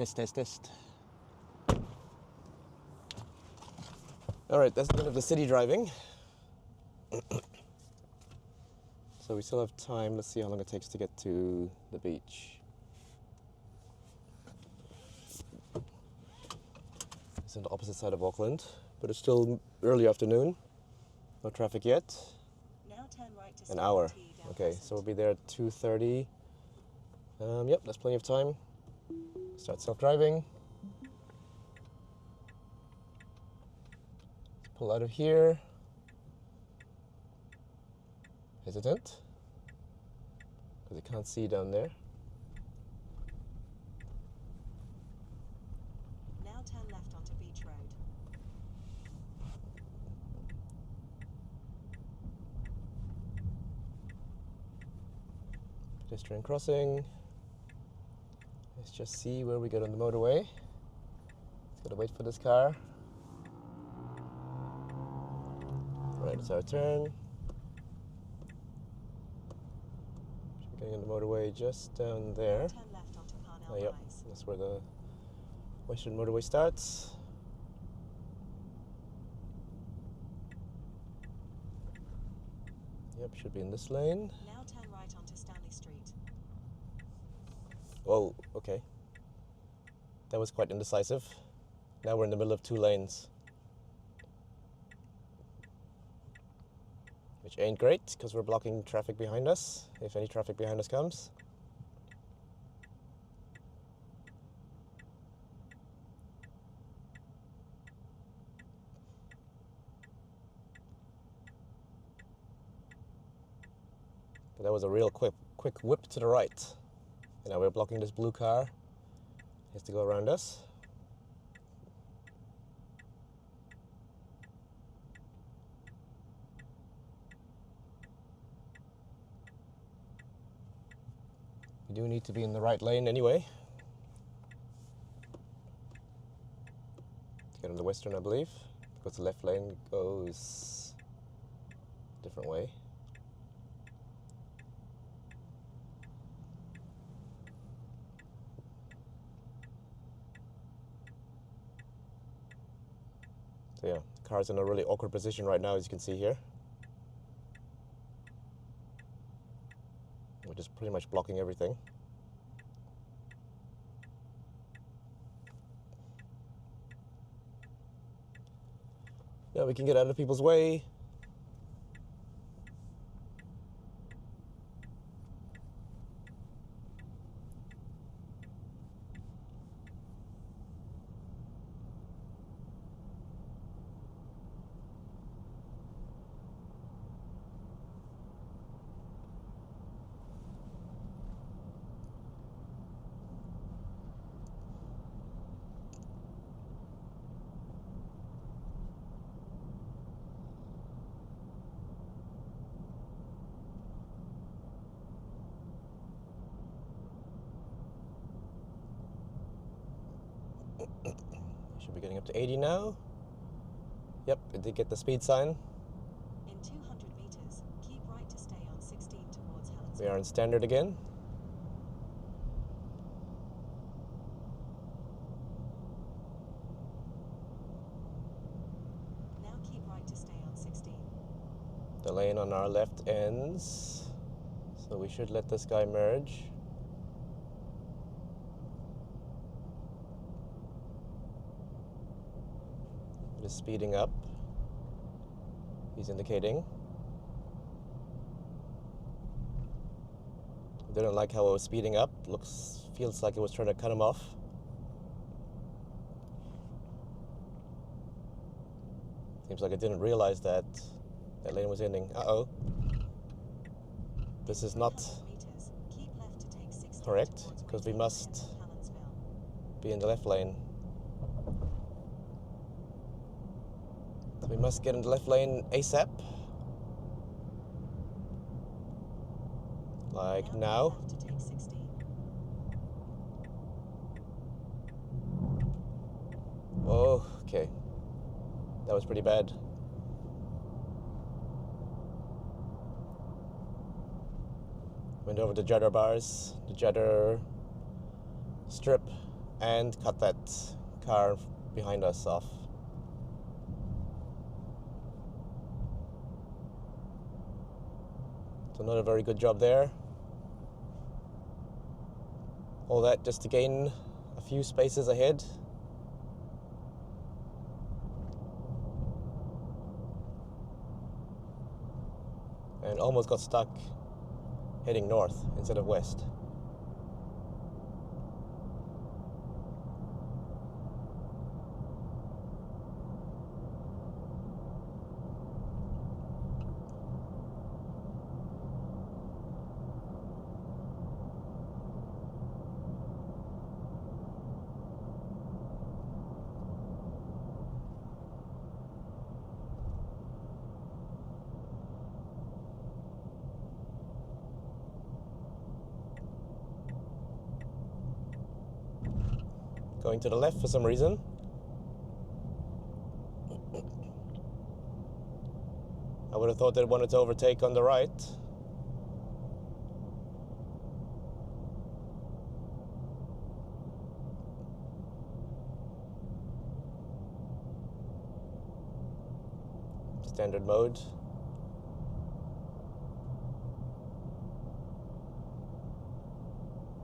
Test, test, test. Alright, that's the end of the city driving. So we still have time. Let's see how long it takes to get to the beach. It's on the opposite side of Auckland, but it's still early afternoon. No traffic yet. Now turn right to An hour. Okay, so we'll be there at 2:30. Yep, that's plenty of time. Start self-driving. Pull out of here. Hesitant, because you can't see down there. Now turn left onto Beach Road. Pedestrian crossing. Let's just see where we get on the motorway. Just gotta wait for this car. Right, it's our turn. Getting on the motorway just down there. Turn left onto Parnell Yep, Rise. that's where the Western Motorway starts. Yep, should be in this lane. Now turn right onto Stanley Street. Oh, okay. That was quite indecisive. Now we're in the middle of two lanes. Which ain't great, because we're blocking traffic behind us, if any traffic behind us comes. But that was a real quick whip to the right. And now we're blocking this blue car. He has to go around us. We do need to be in the right lane anyway. To get on the Western, I believe, because the left lane goes a different way. So yeah, the car's in a really awkward position right now, as you can see here. We're just pretty much blocking everything. Yeah, we can get out of people's way. Should be getting up to 80 now. Yep, it did get the speed sign. In 200 meters, keep right to stay on 16 towards Helensville. We are in standard again. Now keep right to stay on 16. The lane on our left ends, so we should let this guy merge. It is speeding up. He's indicating. Didn't like how it was speeding up. Feels like it was trying to cut him off. Seems like it didn't realize that that lane was ending. Uh-oh. This is not Meters, keep left to take 16 correct, towards because we Waiting must End of Helensville. be in the left lane. So we must get in the left lane ASAP. Like now. Left to take 16. Oh, okay. That was pretty bad. Went over the judder bars, the judder strip and cut that car behind us off. So not a very good job there. All that just to gain a few spaces ahead. And almost got stuck heading north instead of west. Going to the left for some reason. I would have thought they wanted to overtake on the right. Standard mode.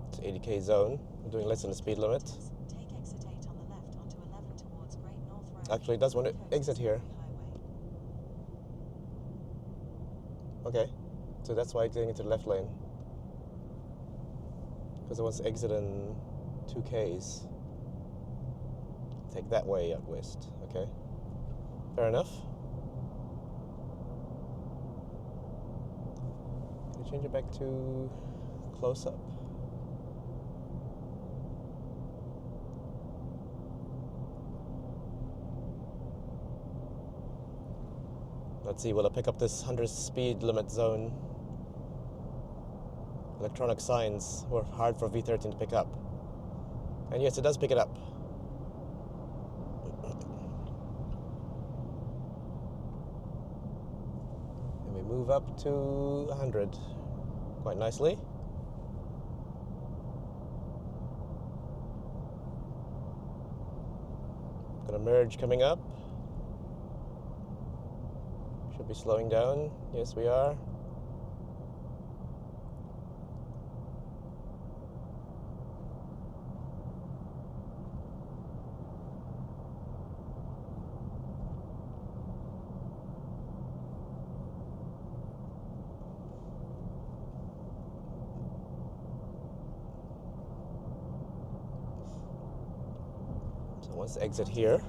It's 80k zone. I'm doing less than the speed limit. Take exit 8 on the left onto 11 towards Great North Road. Actually, it does want to exit here. Okay, so that's why it's getting into the left lane. Because it wants to exit in 2Ks. Take that way out west. Okay, fair enough. Can I change it back to close up? Let's see, will it pick up this 100 speed limit zone? Electronic signs were hard for V13 to pick up. And yes, it does pick it up. And we move up to 100 quite nicely. Got a merge coming up. Should be slowing down. Yes, we are. So let's exit here.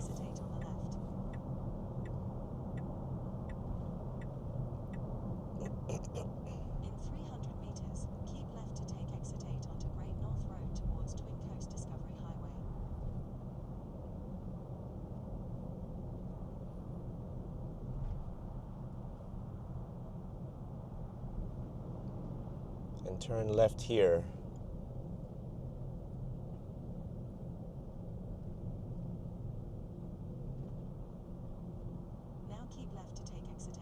And turn left here. Now keep left to take exit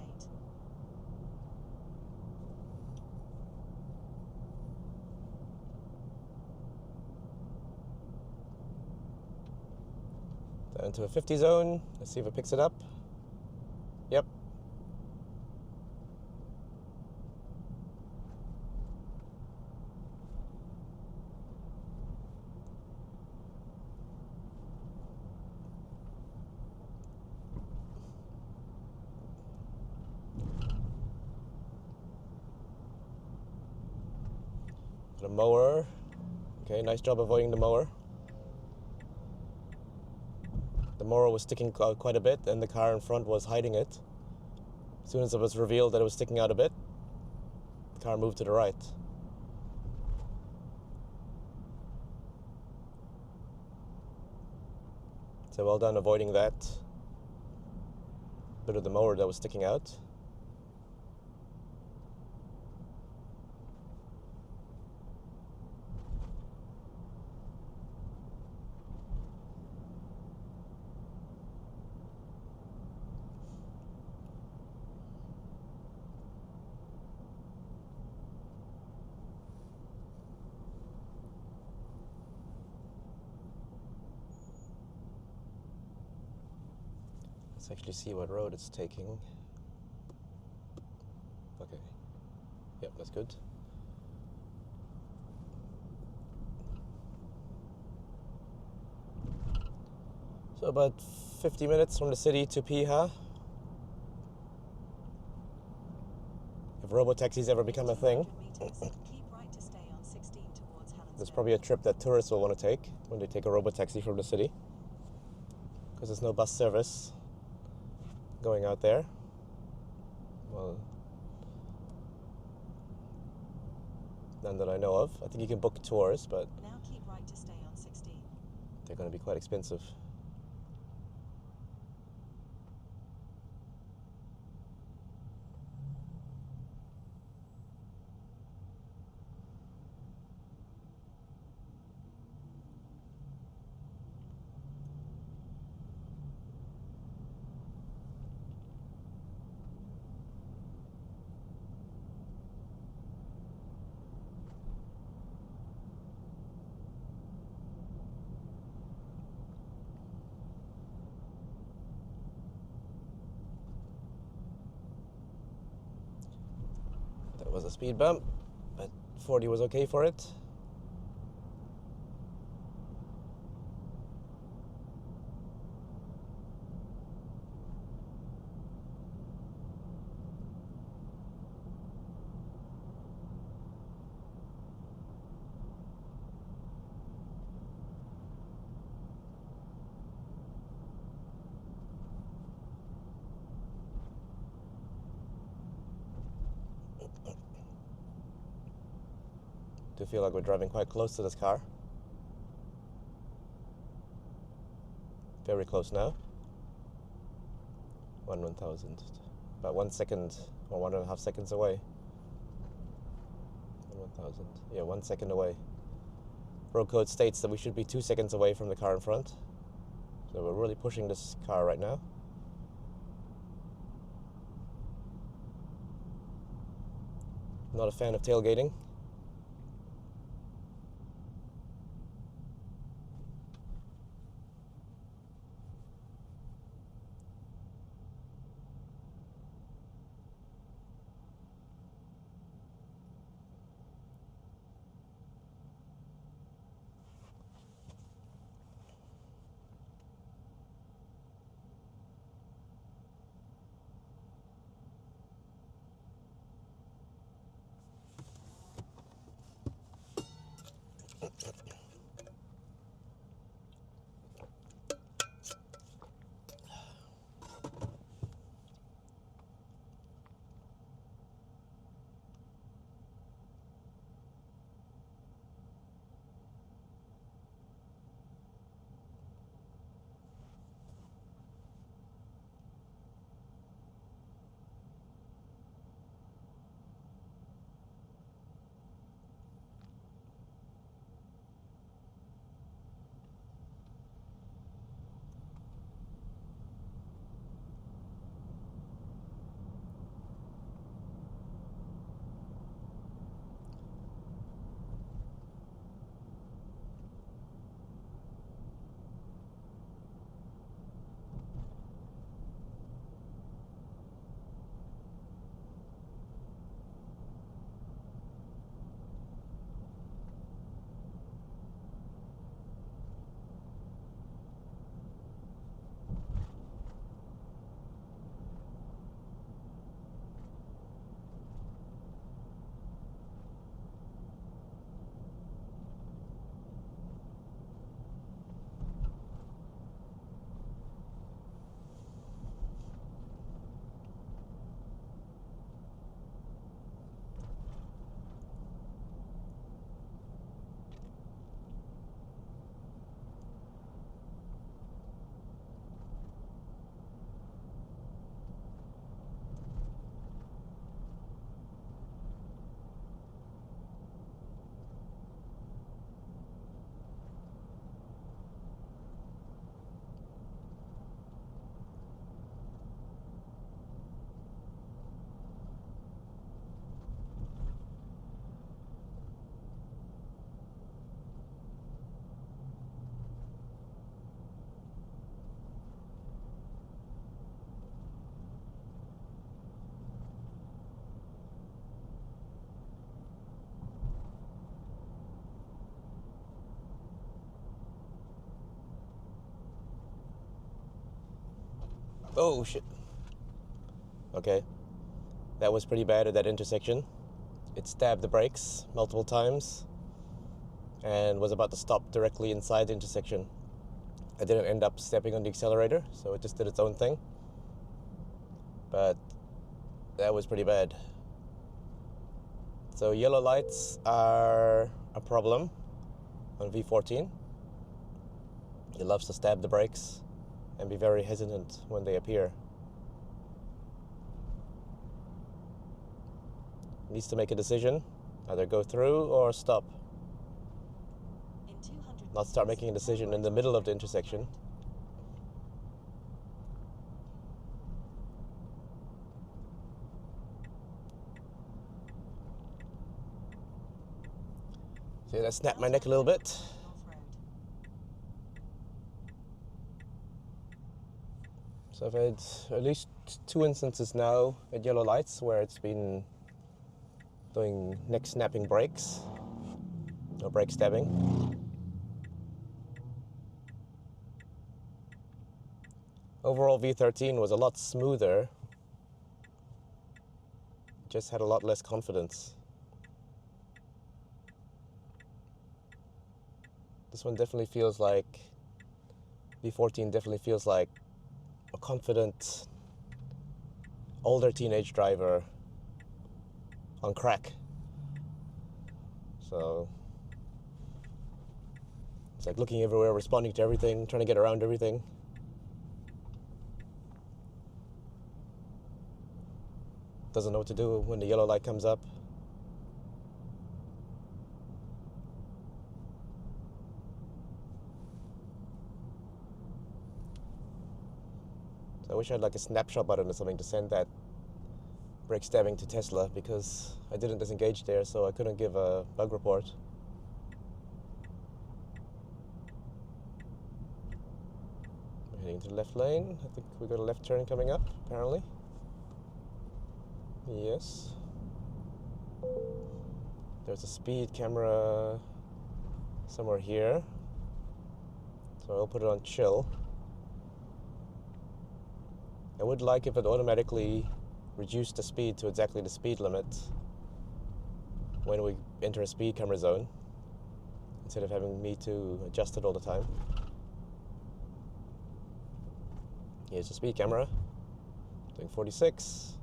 8. Down to a 50 zone. Let's see if it picks it up. Yep. The mower. Okay, nice job avoiding the mower. The mower was sticking out quite a bit, and the car in front was hiding it. As soon as it was revealed that it was sticking out a bit, the car moved to the right. So well done avoiding that bit of the mower that was sticking out. Let's actually see what road it's taking. Okay. Yep, that's good. So about 50 minutes from the city to Piha. If robotaxis ever become a thing, Keep right to stay on 16 towards there's Helensville. probably a trip that tourists will want to take when they take a robotaxi from the city, because there's no bus service going out there. Well, none that I know of. I think you can book tours, but Now keep right to stay on 16. they're going to be quite expensive. That was a speed bump, but 40 was okay for it. Do feel like we're driving quite close to this car. Very close now. 1/1000. About 1 second or 1.5 seconds away. 1/1000. Yeah, 1 second away. Road code states that we should be 2 seconds away from the car in front. So we're really pushing this car right now. Not a fan of tailgating. Oh shit. Okay. That was pretty bad at that intersection. It stabbed the brakes multiple times and was about to stop directly inside the intersection. I didn't end up stepping on the accelerator, so it just did its own thing. But that was pretty bad. So yellow lights are a problem on V14. It loves to stab the brakes and be very hesitant when they appear. Needs to make a decision, either go through or stop. Not start making a decision in the middle of the intersection. See, that snapped my neck a little bit. So I've had at least 2 instances now at yellow lights where it's been doing neck snapping brakes or brake stabbing. Overall V13 was a lot smoother, just had a lot less confidence. This one definitely feels like, V14 definitely feels like a confident, older teenage driver on crack. So it's like looking everywhere, responding to everything, trying to get around everything. Doesn't know what to do when the yellow light comes up. So I wish I had like a snapshot button or something to send that brake stabbing to Tesla, because I didn't disengage there, so I couldn't give a bug report. We're heading to the left lane. I think we got a left turn coming up, apparently. Yes. There's a speed camera somewhere here, so I'll put it on chill. I would like if it automatically reduced the speed to exactly the speed limit when we enter a speed camera zone, instead of having me to adjust it all the time. Here's the speed camera, doing 46,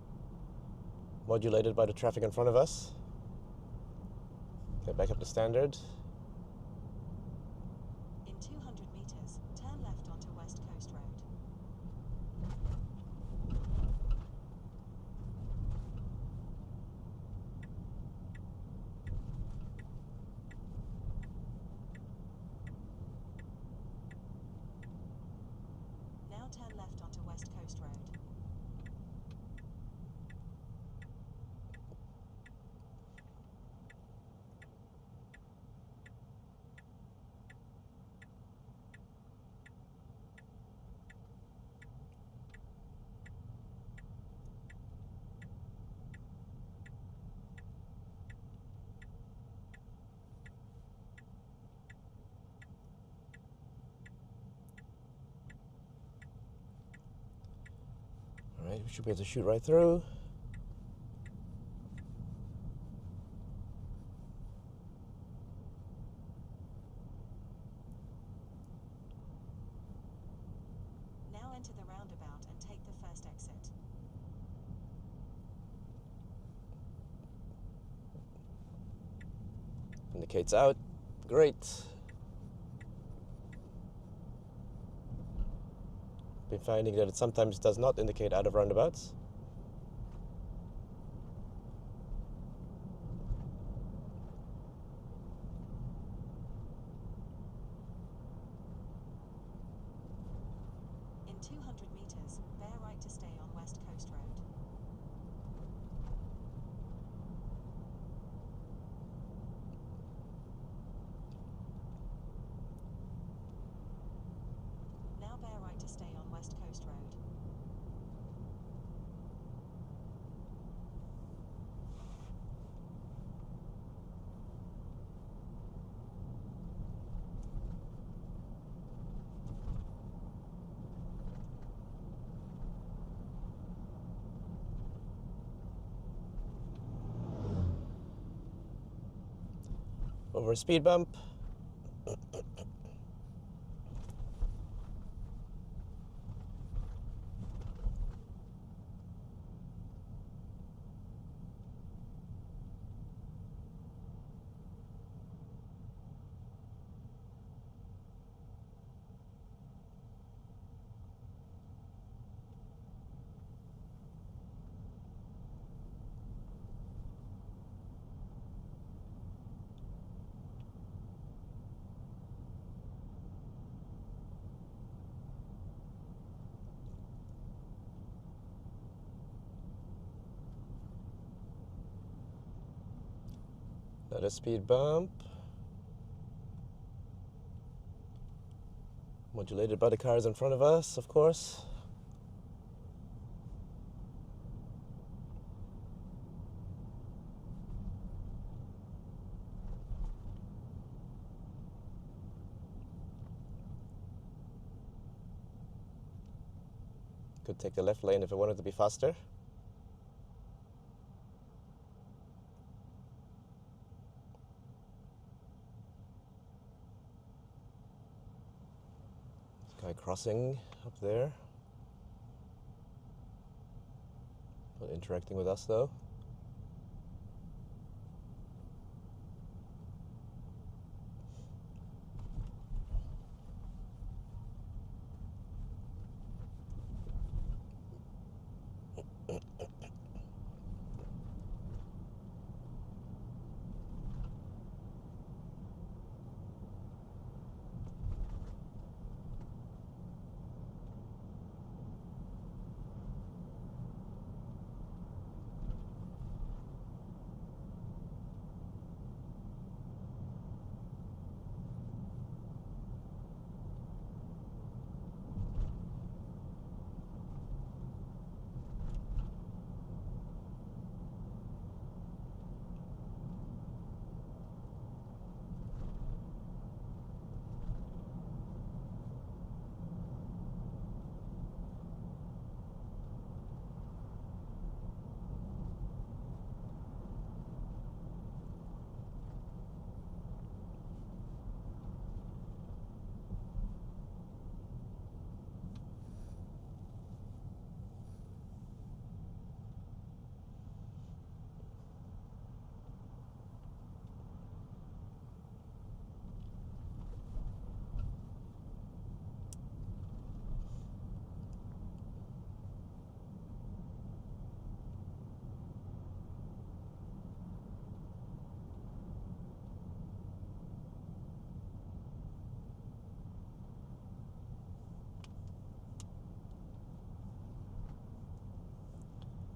modulated by the traffic in front of us. Get back up to standard. In 200 meters, turn left onto West Coast Road. Now turn left onto West Coast Road. Alright, we should be able to shoot right through. Now enter the roundabout and take the first exit. Indicates out. Great. Been finding that it sometimes does not indicate out of roundabouts. In 200 meters, bear right to stay on West Coast Road. Now bear right to stay on West Coast Road. over a speed bump. Another speed bump. Modulated by the cars in front of us, of course. Could take the left lane if I wanted to be faster. Guy crossing up there. Not interacting with us though.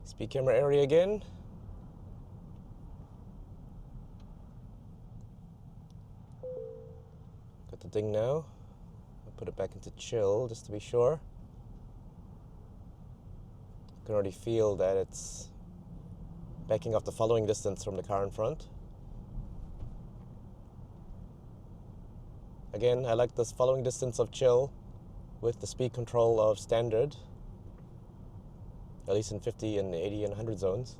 Speed camera area again. Got the ding now. I'll put it back into chill just to be sure. I can already feel that it's backing off the following distance from the car in front. Again, I like this following distance of chill with the speed control of standard, at least in 50 and 80 and 100 zones.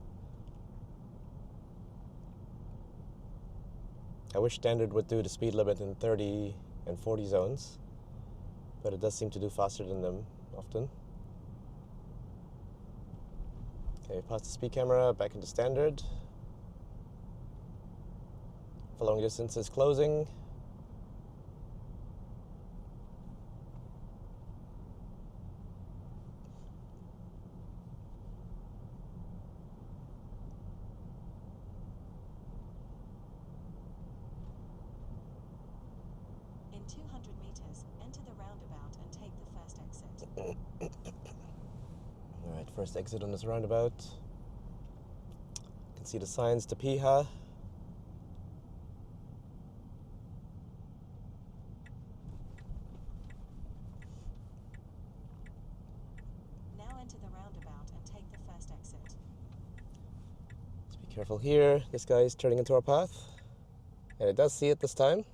I wish standard would do the speed limit in 30 and 40 zones, but it does seem to do faster than them often. Okay, past the speed camera, back into standard. Following distance is closing. In 200 meters, enter the roundabout and take the first exit. Alright, first exit on this roundabout. You can see the signs to Piha. Now enter the roundabout and take the first exit. Let's be careful here. This guy is turning into our path. And it does see it this time.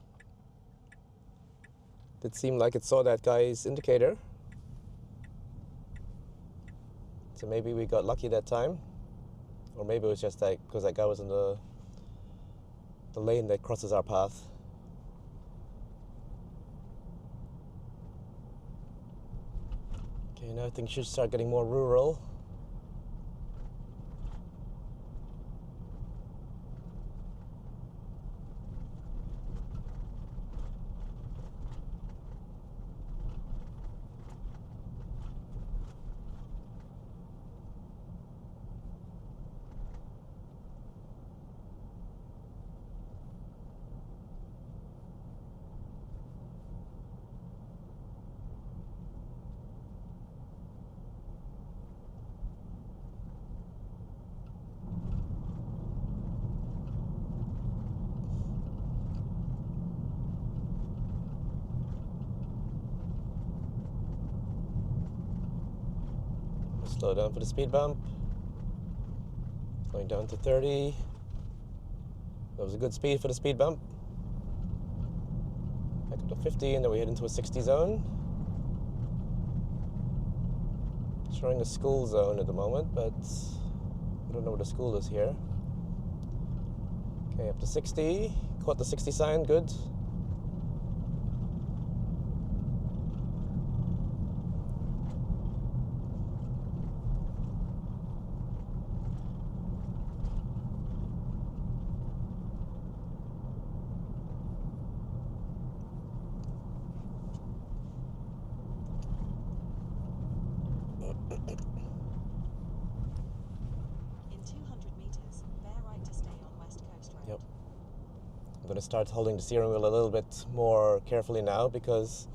Did seem like it saw that guy's indicator. So maybe we got lucky that time. Or maybe it was just like because that guy was in the the lane that crosses our path. Okay, now things should start getting more rural. Slow down for the speed bump. Slowing down to 30. That was a good speed for the speed bump. Back up to 50, and then we head into a 60 zone. Showing a school zone at the moment, but I don't know where the school is here. Okay, up to 60. Caught the 60 sign, good. In 200 meters, bear right to stay on West Coast Road. Yep. I'm going to start holding the steering wheel a little bit more carefully now, because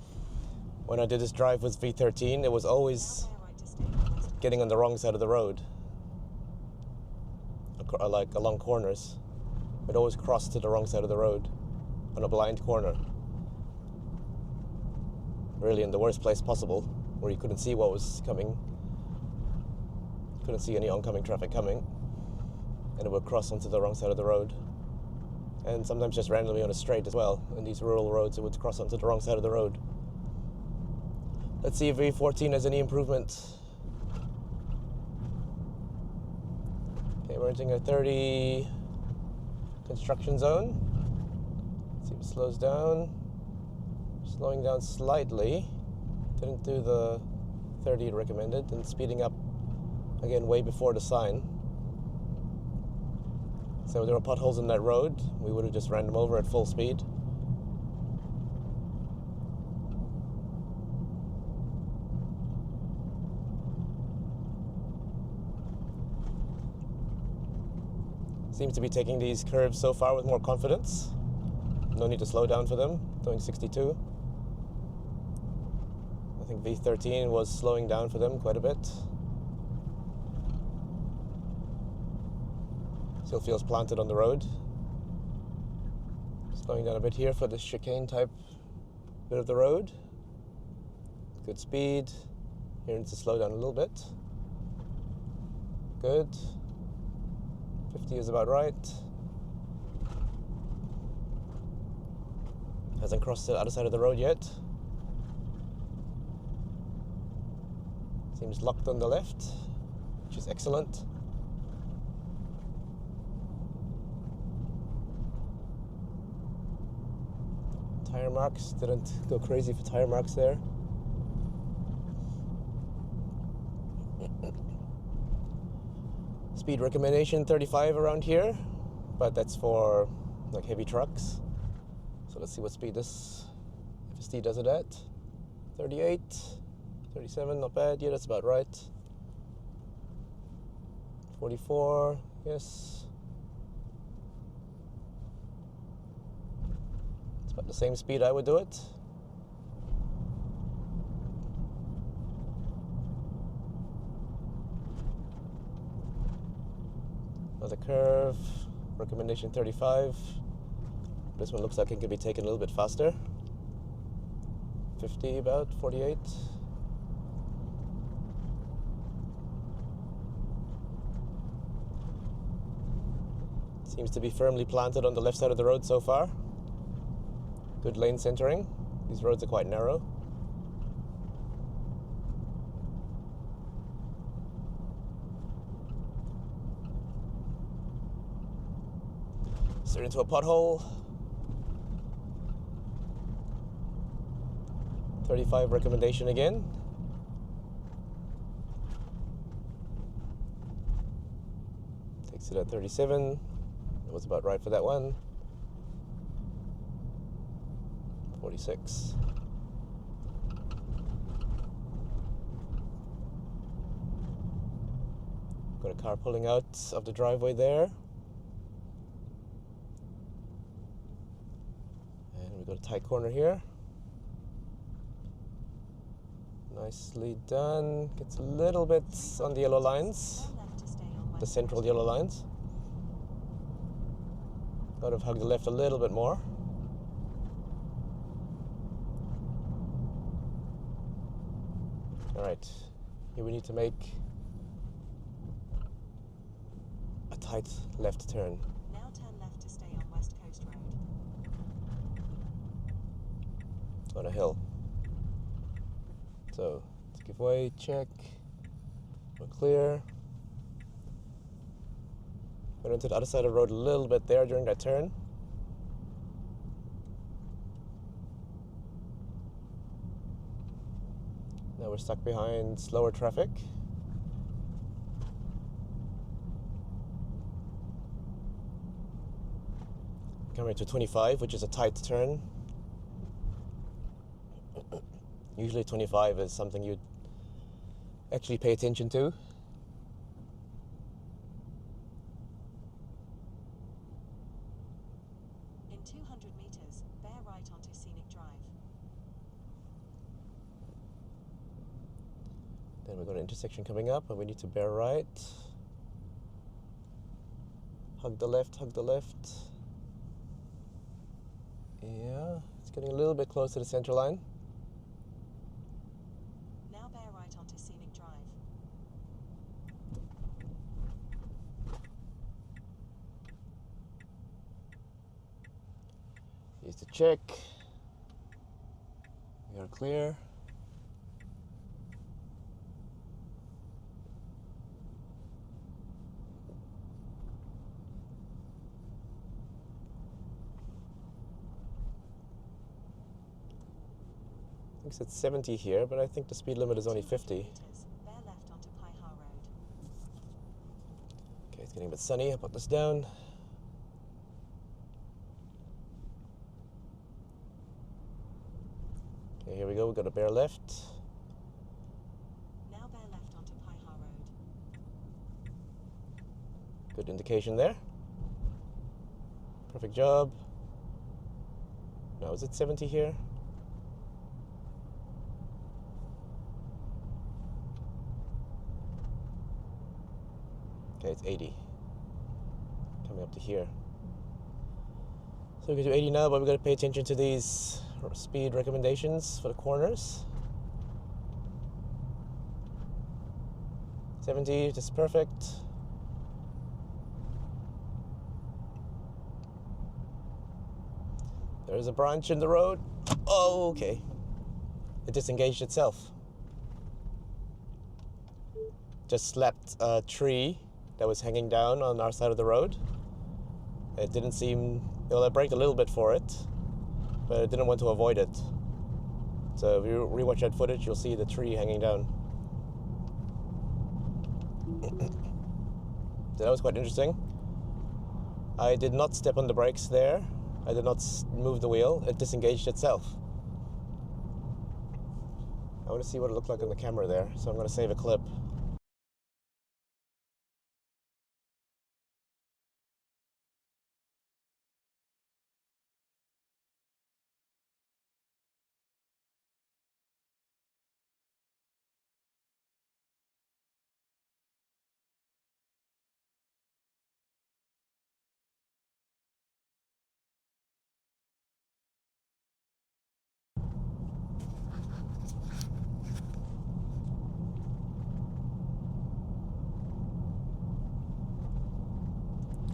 when I did this drive with V13, it was always Now bear right to stay on West Coast getting on the wrong side of the road. Like along corners. It always crossed to the wrong side of the road on a blind corner. Really in the worst place possible, where you couldn't see what was coming. Couldn't see any oncoming traffic coming. And it would cross onto the wrong side of the road. And sometimes just randomly on a straight as well. In these rural roads, it would cross onto the wrong side of the road. Let's see if V14 has any improvement. Okay, we're entering a 30 construction zone. Let's see if it slows down. Slowing down slightly. Didn't do the 30 recommended, and speeding up again way before the sign. So if there were potholes in that road, we would have just ran them over at full speed. Seems to be taking these curves so far with more confidence. No need to slow down for them, doing 62. I think V13 was slowing down for them quite a bit. Still feels planted on the road. Slowing down a bit here for the chicane type bit of the road. Good speed. Here needs to slow down a little bit. Good. 50 is about right. Hasn't crossed the other side of the road yet. Seems locked on the left, which is excellent. Tire marks, didn't go crazy for tire marks there. Speed recommendation 35 around here, but that's for like heavy trucks. So let's see what speed this FSD does it at. 38, 37, not bad. Yeah, that's about right. 44, yes. It's about the same speed I would do it. Another curve, recommendation 35. This one looks like it could be taken a little bit faster. 50 about, 48. Seems to be firmly planted on the left side of the road so far. Good lane centering. These roads are quite narrow. Straight into a pothole. 35 recommendation again. Takes it at 37. That was about right for that one. 46. Got a car pulling out of the driveway there. And we got a tight corner here. Nicely done. Gets a little bit on the yellow lines, the central yellow lines. Got to hug the left a little bit more. All right, here we need to make a tight left turn. Now turn left to stay on West Coast Road. On a hill. So, let's give way, check. We're clear. Went into the other side of the road a little bit there during that turn. Now we're stuck behind slower traffic. Coming to 25, which is a tight turn. Usually 25 is something you'd actually pay attention to. In 200 meters, bear right onto Scenic Drive. Then we've got an intersection coming up and we need to bear right. Hug the left, hug the left. Yeah, it's getting a little bit close to the center line. Now bear right onto Scenic Drive. Here's the check. We are clear. I think it's 70 here, but I think the speed limit is only 50. Meters, bear left onto Piha Road. Okay, it's getting a bit sunny. I'll put this down. Okay, here we go. We've got a bear left. Now bear left onto Piha Road. Good indication there. Perfect job. Now, is it 70 here? Okay, it's 80. Coming up to here. So we can do 80 now, but we've got to pay attention to these speed recommendations for the corners. 70, just perfect. There's a branch in the road. Oh, okay. It disengaged itself. Just slapped a tree that was hanging down on our side of the road. It didn't seem, well, I braked a little bit for it, but it didn't want to avoid it. So if you rewatch that footage, you'll see the tree hanging down. So that was quite interesting. I did not step on the brakes there. I did not move the wheel. It disengaged itself. I want to see what it looked like on the camera there, so I'm going to save a clip.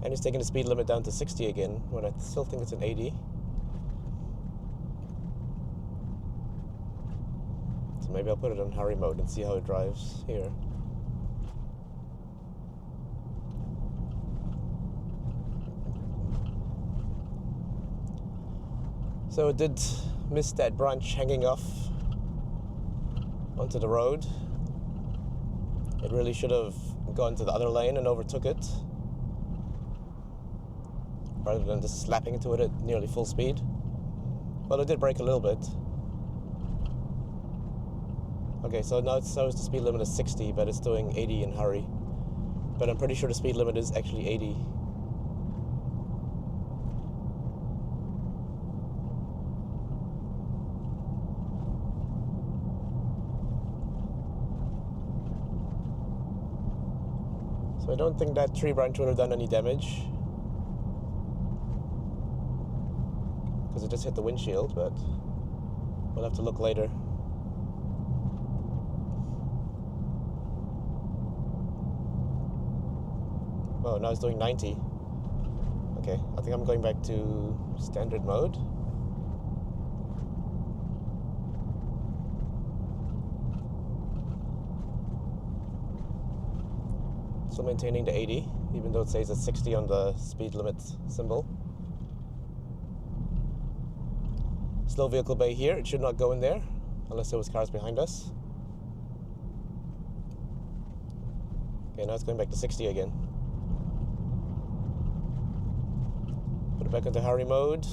And he's taking the speed limit down to 60 again, when I still think it's an 80. So maybe I'll put it on hurry mode and see how it drives here. So it did miss that branch hanging off onto the road. It really should have gone to the other lane and overtook it, rather than just slapping into it at nearly full speed. Well, it did brake a little bit. Okay, so now it shows the speed limit is 60, but it's doing 80 in hurry. But I'm pretty sure the speed limit is actually 80. So I don't think that tree branch would have done any damage, because it just hit the windshield, but we'll have to look later. Oh, now it's doing 90. Okay, I think I'm going back to standard mode. Still maintaining the 80, even though it says it's 60 on the speed limit symbol. Slow vehicle bay here. It should not go in there unless there was cars behind us. Okay, now it's going back to 60 again. Put it back into hurry mode.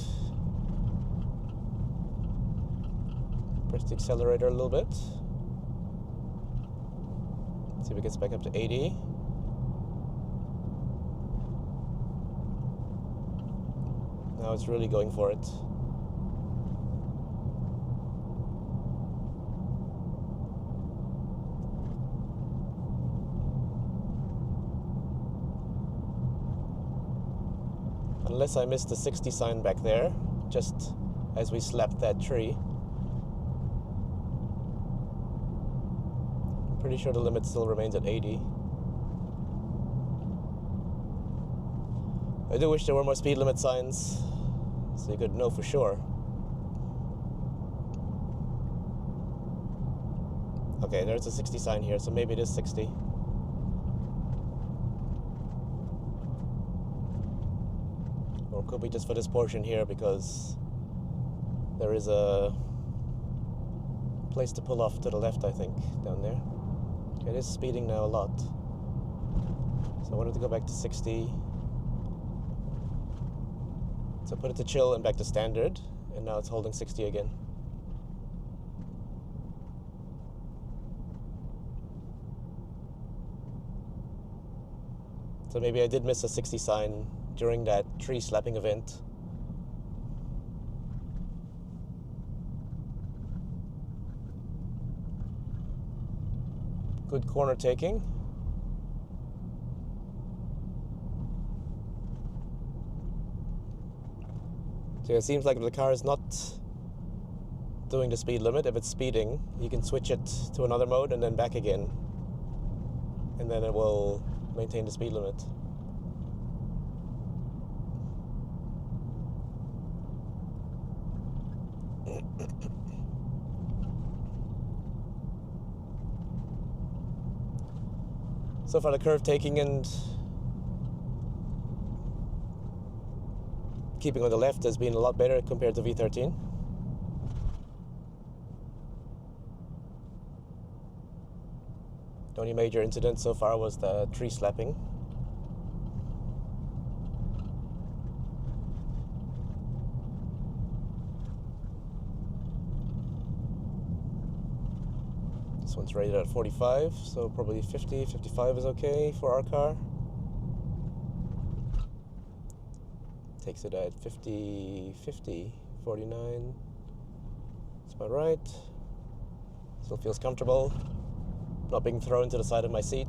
Press the accelerator a little bit. See if it gets back up to 80. Now it's really going for it. Unless I missed the 60 sign back there, just as we slapped that tree. I'm pretty sure the limit still remains at 80. I do wish there were more speed limit signs, so you could know for sure. Okay, there's a 60 sign here, so maybe it is 60. Or could be just for this portion here, because there is a place to pull off to the left, I think, down there. It is speeding now a lot. So I wanted to go back to 60. So put it to chill and back to standard, and now it's holding 60 again. So maybe I did miss a 60 sign during that tree slapping event. Good corner taking. So it seems like if the car is not doing the speed limit, if it's speeding, you can switch it to another mode and then back again. And then it will maintain the speed limit. So far the curve taking and keeping on the left has been a lot better compared to V13. The only major incident so far was the tree slapping. This one's rated at 45, so probably 50, 55 is okay for our car. Takes it at 50, 50, 49. That's about right. Still feels comfortable. Not being thrown to the side of my seat.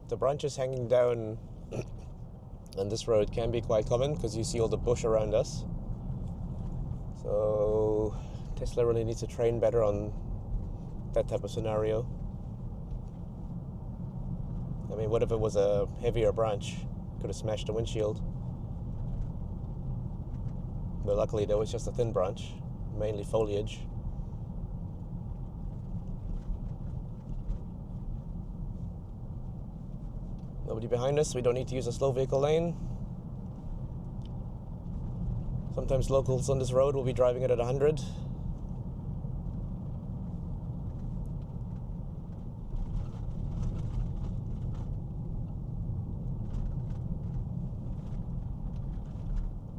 The branches hanging down on this road can be quite common because you see all the bush around us. So Tesla really needs to train better on that type of scenario. I mean, what if it was a heavier branch? Could have smashed the windshield. But luckily there was just a thin branch, mainly foliage. Nobody behind us, we don't need to use a slow vehicle lane. Sometimes locals on this road will be driving it at 100.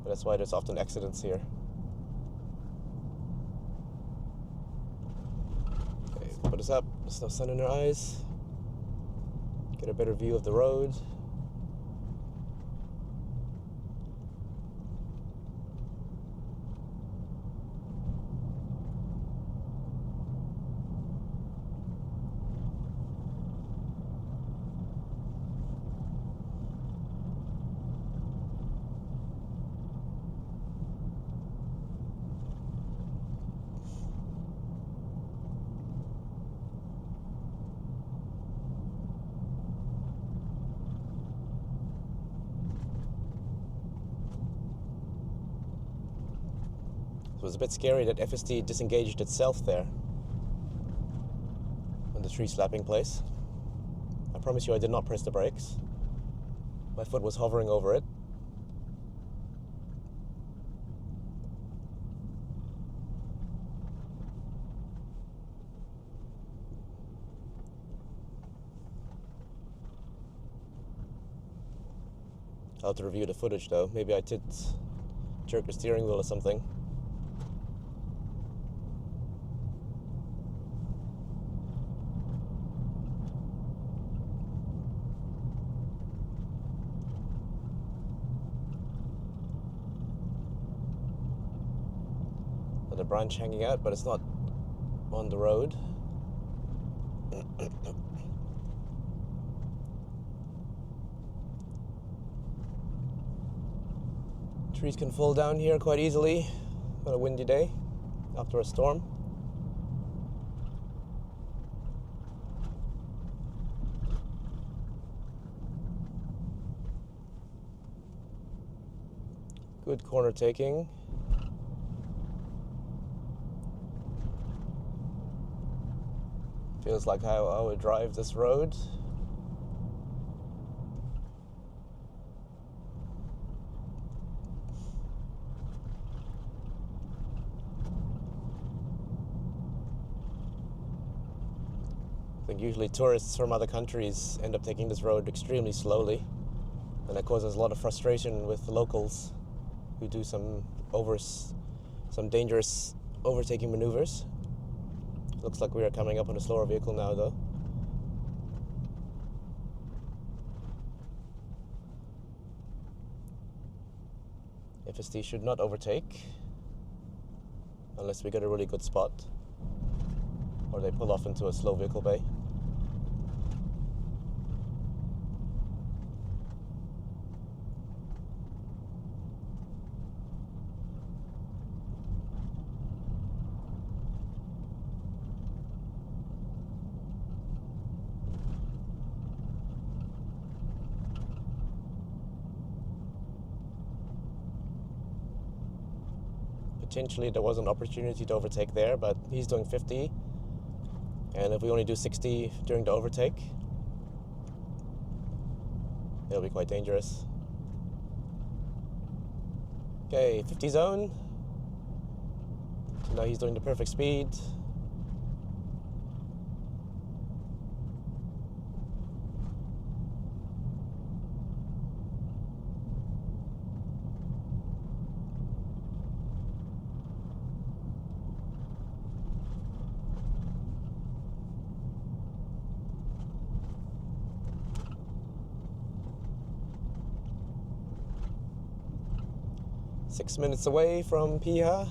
But that's why there's often accidents here. Okay, put us up, there's no sun in our eyes. Get a better view of the road. It was a bit scary that FSD disengaged itself there on the tree slapping place. I promise you I did not press the brakes. My foot was hovering over it. I'll have to review the footage though. Maybe I did jerk the steering wheel or something. The branch hanging out, but it's not on the road. Trees can fall down here quite easily on a windy day after a storm. Good corner taking. Feels like how I would drive this road. I think usually tourists from other countries end up taking this road extremely slowly, and that causes a lot of frustration with the locals who do some dangerous overtaking maneuvers. Looks like we are coming up on a slower vehicle now though. FSD should not overtake unless we get a really good spot or they pull off into a slow vehicle bay. Potentially there was an opportunity to overtake there, but he's doing 50, and if we only do 60 during the overtake, it'll be quite dangerous. Okay, 50 zone. So now he's doing the perfect speed. Six minutes away from Piha.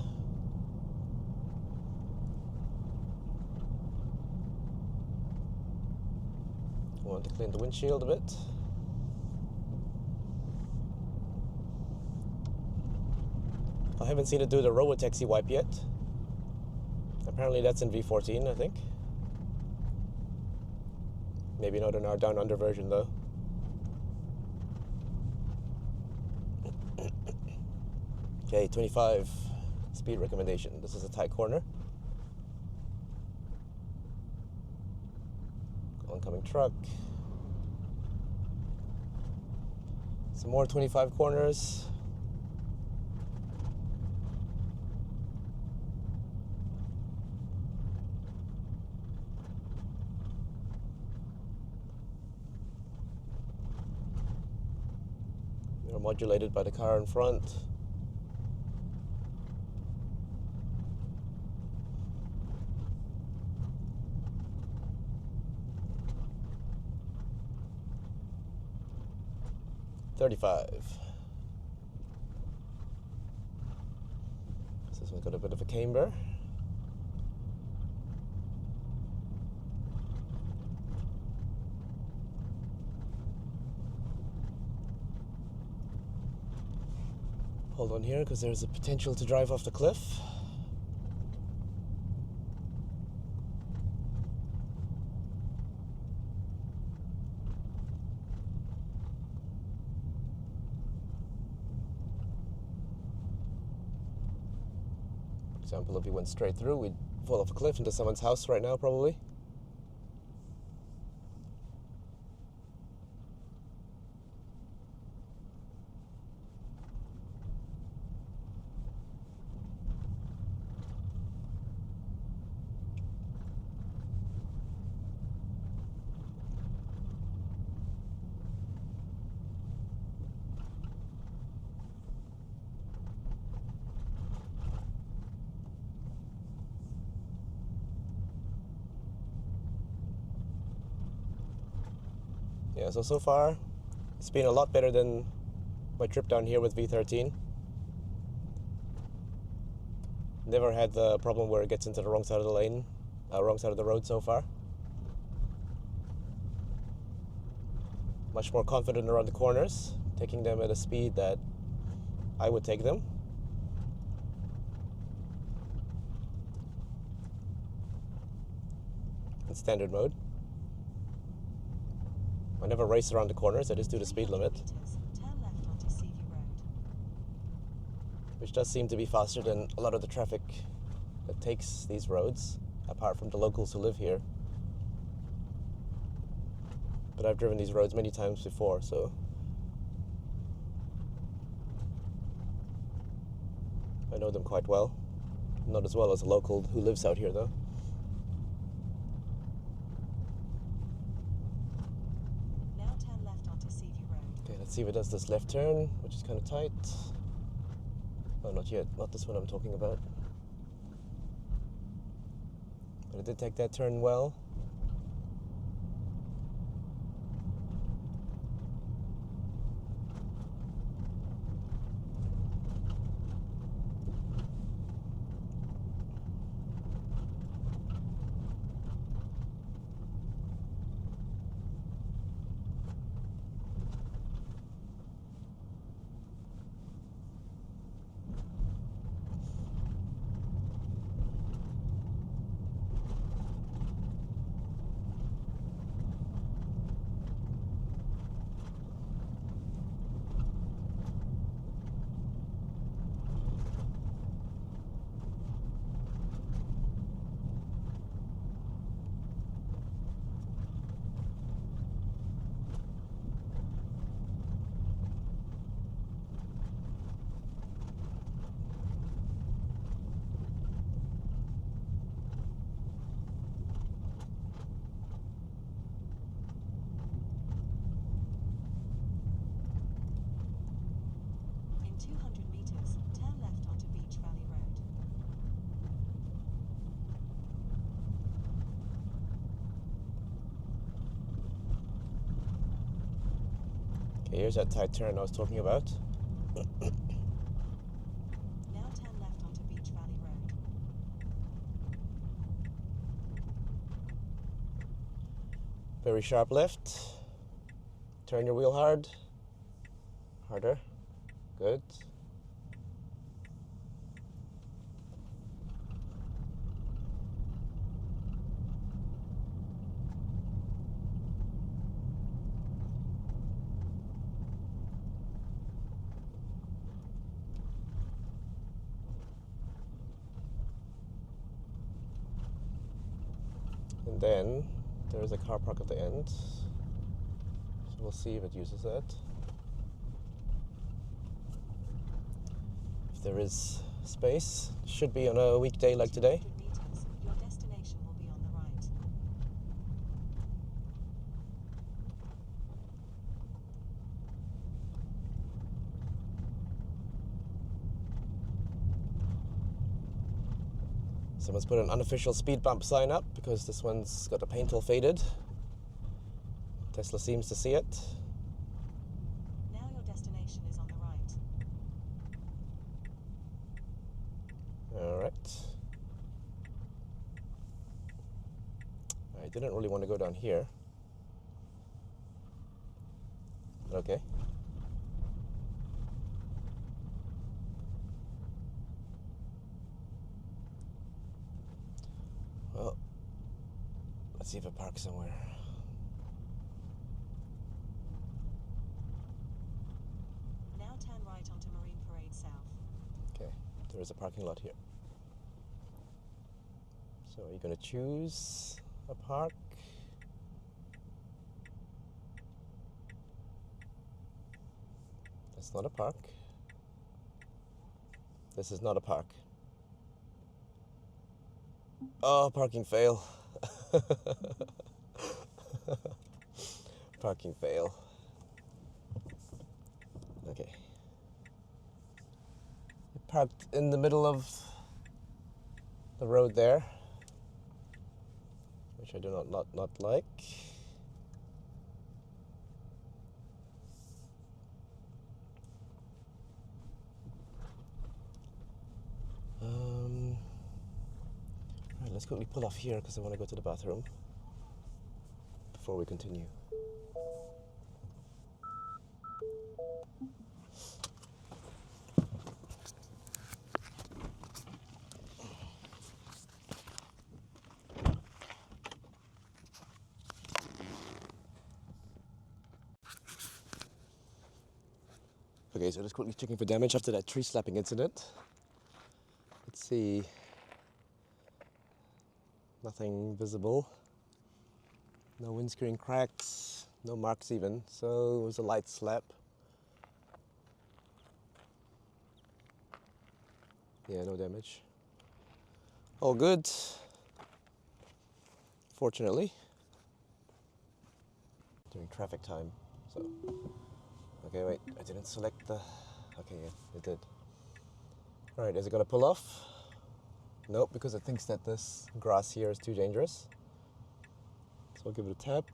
Want to clean the windshield a bit. I haven't seen it do the robotaxi wipe yet. Apparently that's in V14, I think. Maybe not in our down under version though. Okay, 25 speed recommendation. This is a tight corner. Oncoming truck. Some more 25 corners. They're modulated by the car in front. This one's got a bit of a camber. Hold on here because there's a potential to drive off the cliff. For example, if we went straight through, we'd fall off a cliff into someone's house right now, probably. Yeah, so far, it's been a lot better than my trip down here with V13. Never had the problem where it gets into the wrong side of the lane, wrong side of the road so far. Much more confident around the corners, taking them at a speed that I would take them. In standard mode. I never race around the corners, I just do the speed limit. Meters, turn left onto Seaview Road. Which does seem to be faster than a lot of the traffic that takes these roads, apart from the locals who live here. But I've driven these roads many times before, so I know them quite well. Not as well as a local who lives out here though. Now turn left onto Seaview Road. Okay, let's see if it does this left turn, which is kind of tight. Oh, not yet. Not this one I'm talking about. But it did take that turn well. In 200 meters, turn left onto Beach Valley Road. Okay, here's that tight turn I was talking about. Now turn left onto Beach Valley Road. Very sharp left. Turn your wheel hard. Harder. Good. And then there is a car park at the end. So we'll see if it uses that. If there is space, should be on a weekday like today. 200 meters, your destination will be on the right. Someone's put an unofficial speed bump sign up because this one's got the paint all faded. Tesla seems to see it. Now your destination is on the right. Alright. I didn't really want to go down here. But okay. Well, let's see if it parks somewhere. Now turn right onto Marine Parade South. Okay, there is a parking lot here. So are you going to choose a park? That's not a park. This is not a park. Oh, parking fail. Parking fail. Okay. It parked in the middle of the road there, which I do not like. Right, let's quickly pull off here because I want to go to the bathroom before we continue. Okay, so just quickly checking for damage after that tree slapping incident. Let's see. Nothing visible. No windscreen cracks, no marks even, so it was a light slap. Yeah, no damage. All good. Fortunately. During traffic time, so. Okay, wait, I didn't select the... Okay, yeah, it did. Alright, is it gonna pull off? Nope, because it thinks that this grass here is too dangerous. So I'll give it a tap.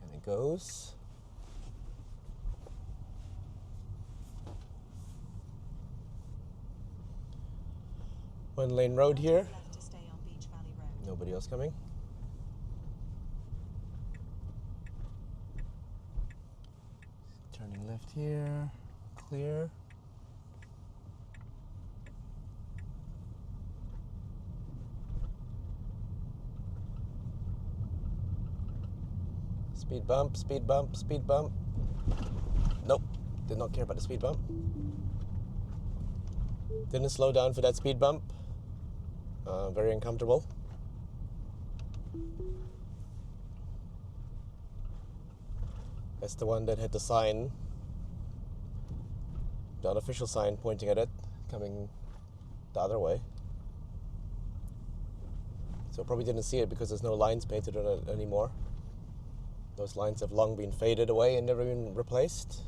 And it goes. One lane road here. Turn left to stay on Beach Valley Road. Nobody else coming. Turning left here. Clear. Speed bump, speed bump, speed bump. Nope, did not care about the speed bump. Didn't slow down for that speed bump. Very uncomfortable. That's the one that had the sign, the unofficial sign pointing at it, coming the other way. So probably didn't see it because there's no lines painted on it anymore. Those lines have long been faded away and never been replaced.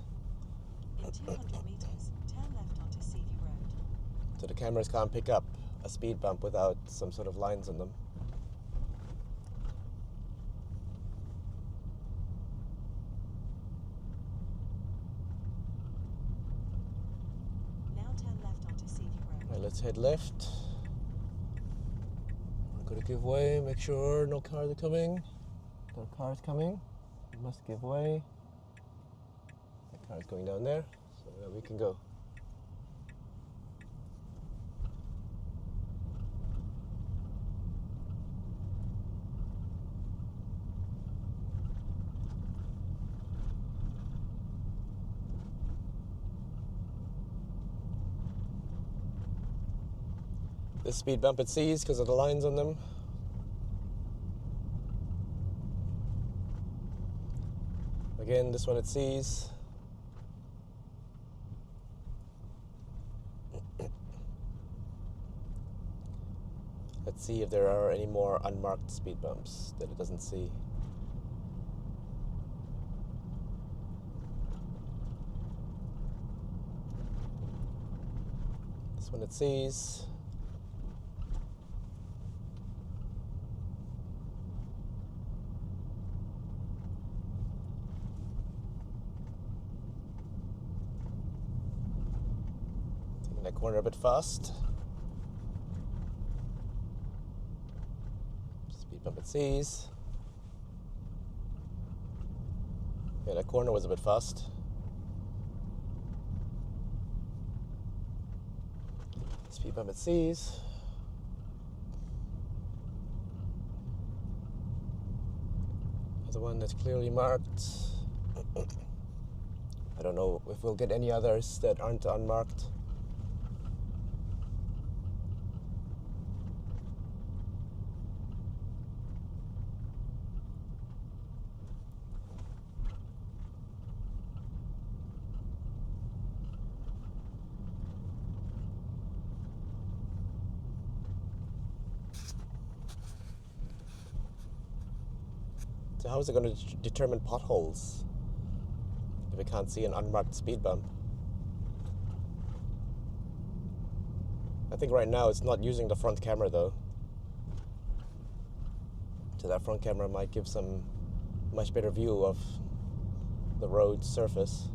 In 200 meters, turn left onto Seaview Road. So the cameras can't pick up a speed bump without some sort of lines on them. Now turn left onto Seaview Road. Right, let's head left. We're gonna give way, make sure no cars are coming. No cars coming. We must give way. That car's going down there, so yeah, we can go. The speed bump it sees because of the lines on them. Again, this one it sees. Let's see if there are any more unmarked speed bumps that it doesn't see. This one it sees. Taking that corner a bit fast. Speed bump it sees. Yeah, that corner was a bit fast. Speed bump it sees. The one that's clearly marked. I don't know if we'll get any others that aren't unmarked. So how is it going to determine potholes if it can't see an unmarked speed bump? I think right now it's not using the front camera though. So that front camera might give some much better view of the road surface.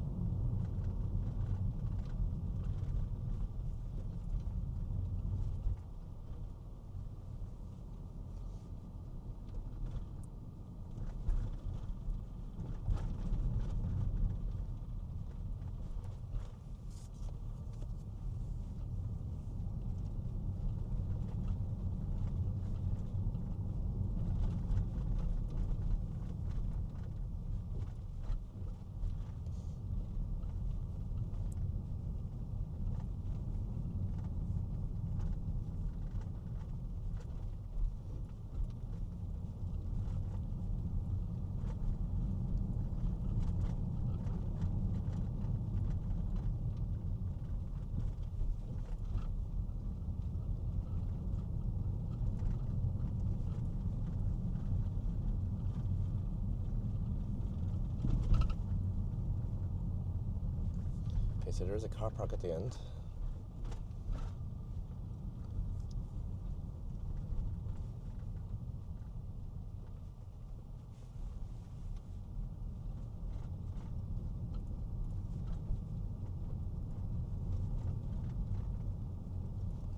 Okay, so there's a car park at the end.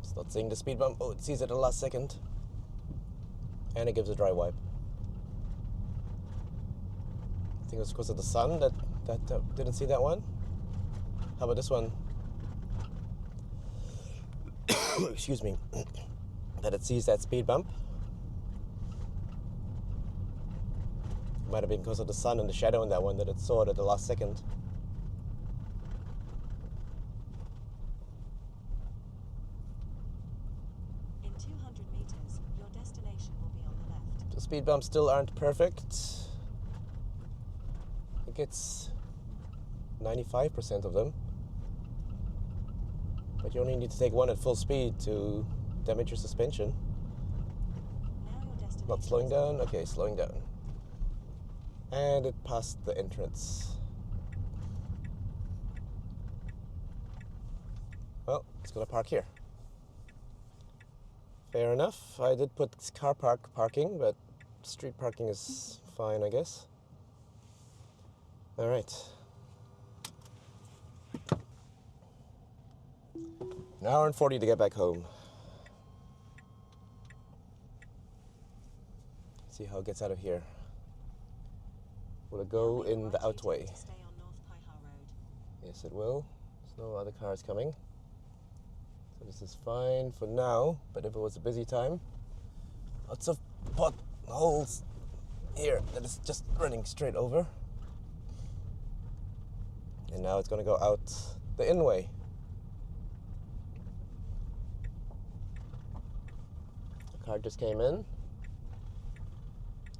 It's not seeing the speed bump. Oh, it sees it at the last second. And it gives a dry wipe. I think it was because of the sun that didn't see that one. How about this one? Excuse me. That it sees that speed bump. It might have been because of the sun and the shadow in that one that it saw it at the last second. In 200 meters, your destination will be on the left. The speed bumps still aren't perfect. I think it's 95% of them. But you only need to take one at full speed to damage your suspension. Now your destination. Not slowing down? Okay, slowing down. And it passed the entrance. Well, it's gonna park here. Fair enough. I did put car parking, but street parking is fine, I guess. All right. An hour and 40 to get back home. See how it gets out of here. Will it go in the outway? Stay on North Piha Road. Yes, it will. There's no other cars coming. So this is fine for now, but if it was a busy time, lots of potholes here that is just running straight over. And now it's going to go out the in-way. Car just came in.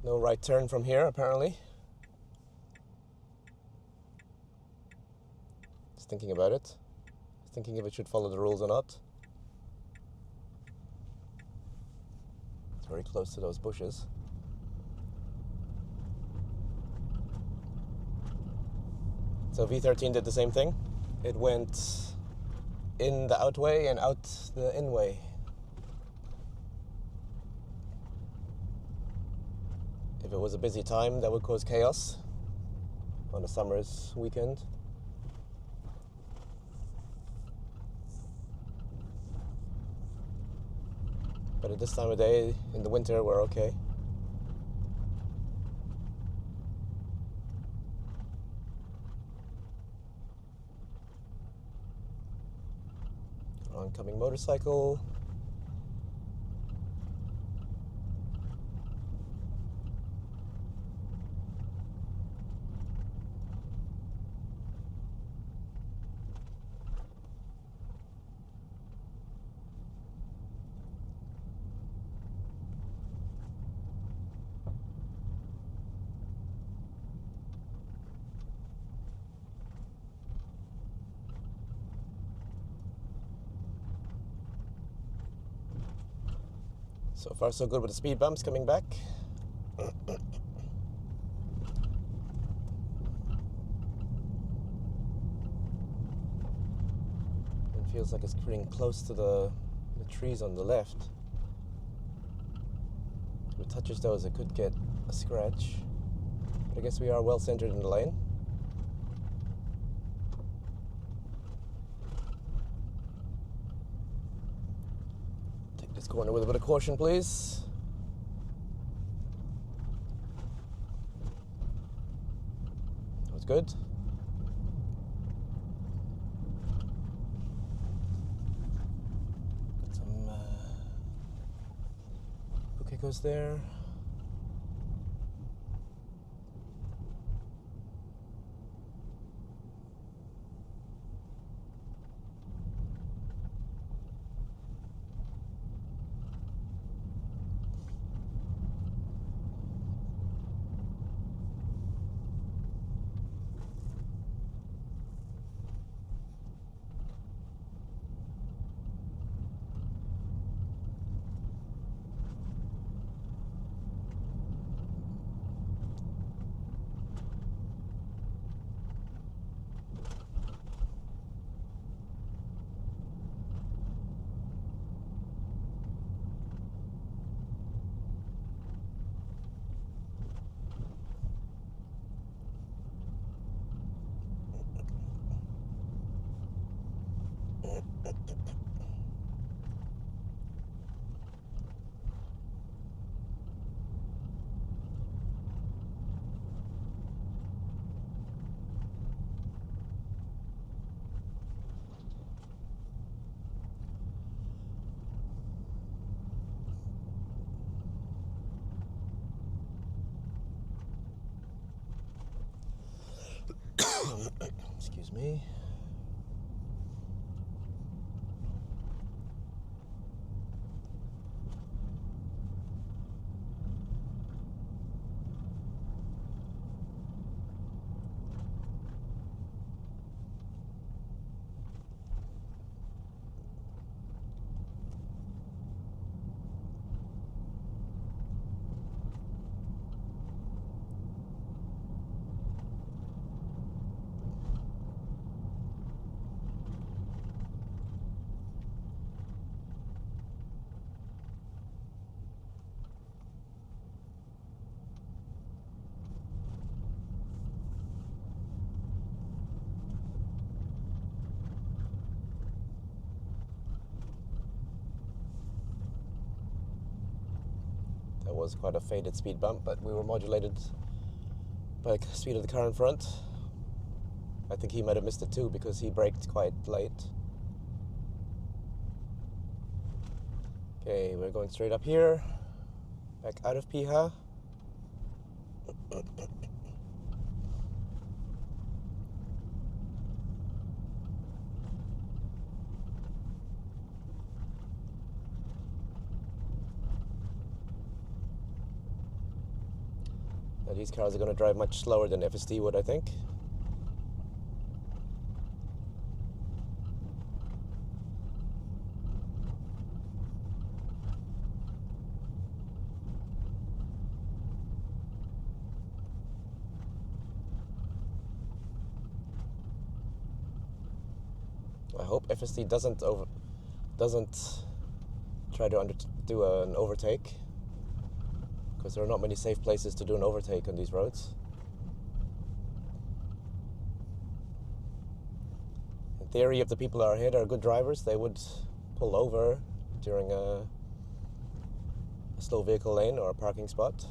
No right turn from here, apparently. Just thinking about it. Thinking if it should follow the rules or not. It's very close to those bushes. So V13 did the same thing. It went in the out way and out the in way. If it was a busy time, that would cause chaos on a summer's weekend. But at this time of day, in the winter, we're okay. Oncoming motorcycle. So far so good with the speed bumps coming back. It feels like it's getting close to the trees on the left. If it touches those, it could get a scratch. But I guess we are well centered in the lane. Take this corner with a bit of caution, please. That was good. Got some bouquet goes there. Excuse me. That was quite a faded speed bump, but we were modulated by the speed of the car in front. I think he might have missed it too because he braked quite late. Okay, we're going straight up here, back out of Piha. These cars are going to drive much slower than FSD would, I think. I hope FSD doesn't try to do an overtake, because there are not many safe places to do an overtake on these roads. In theory, if the people that are ahead are good drivers, they would pull over during a slow vehicle lane or a parking spot.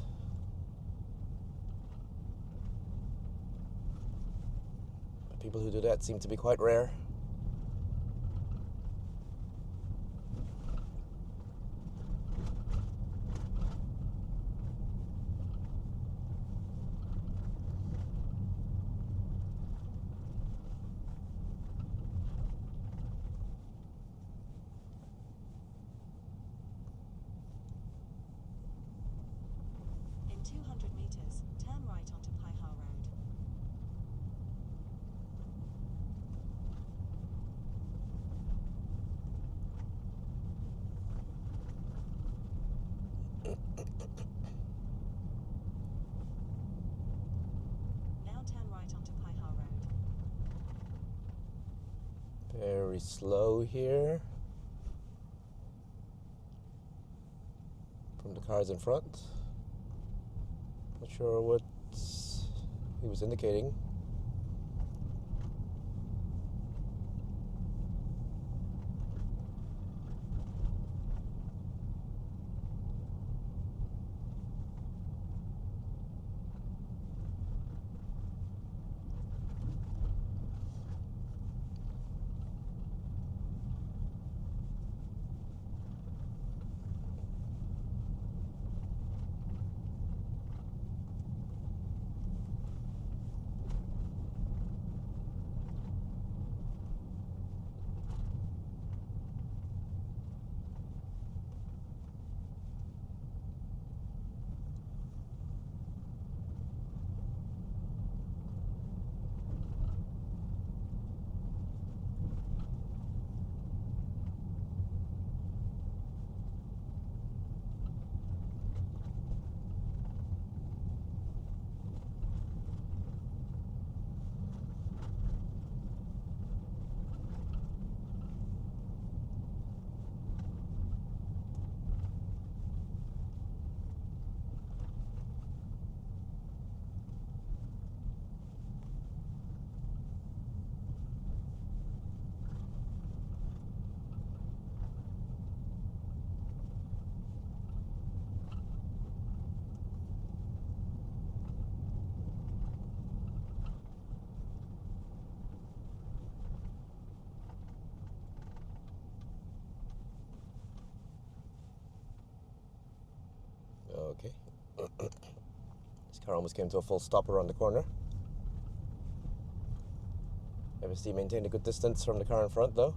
But people who do that seem to be quite rare. In 200 meters, turn right onto Piha Road. Now turn right onto Piha Road. Very slow here from the cars in front. Not sure what he was indicating. Okay. This car almost came to a full stop around the corner. FSD maintained a good distance from the car in front, though.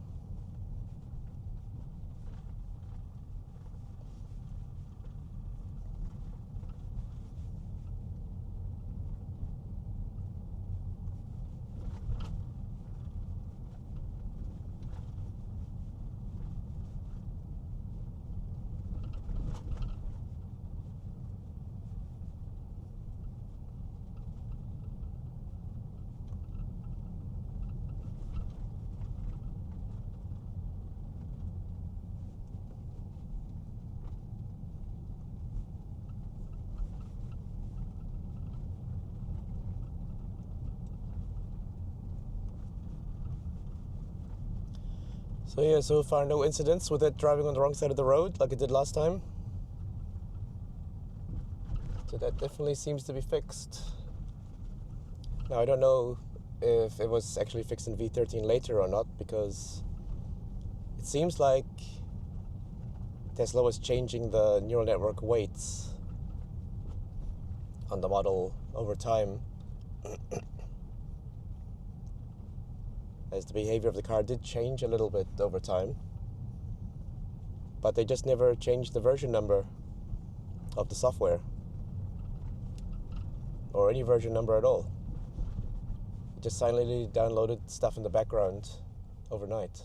So yeah, so far no incidents with it driving on the wrong side of the road like it did last time. So that definitely seems to be fixed. Now I don't know if it was actually fixed in V13 later or not, because it seems like Tesla was changing the neural network weights on the model over time. As the behavior of the car did change a little bit over time, but they just never changed the version number of the software. or any version number at all. It just silently downloaded stuff in the background overnight.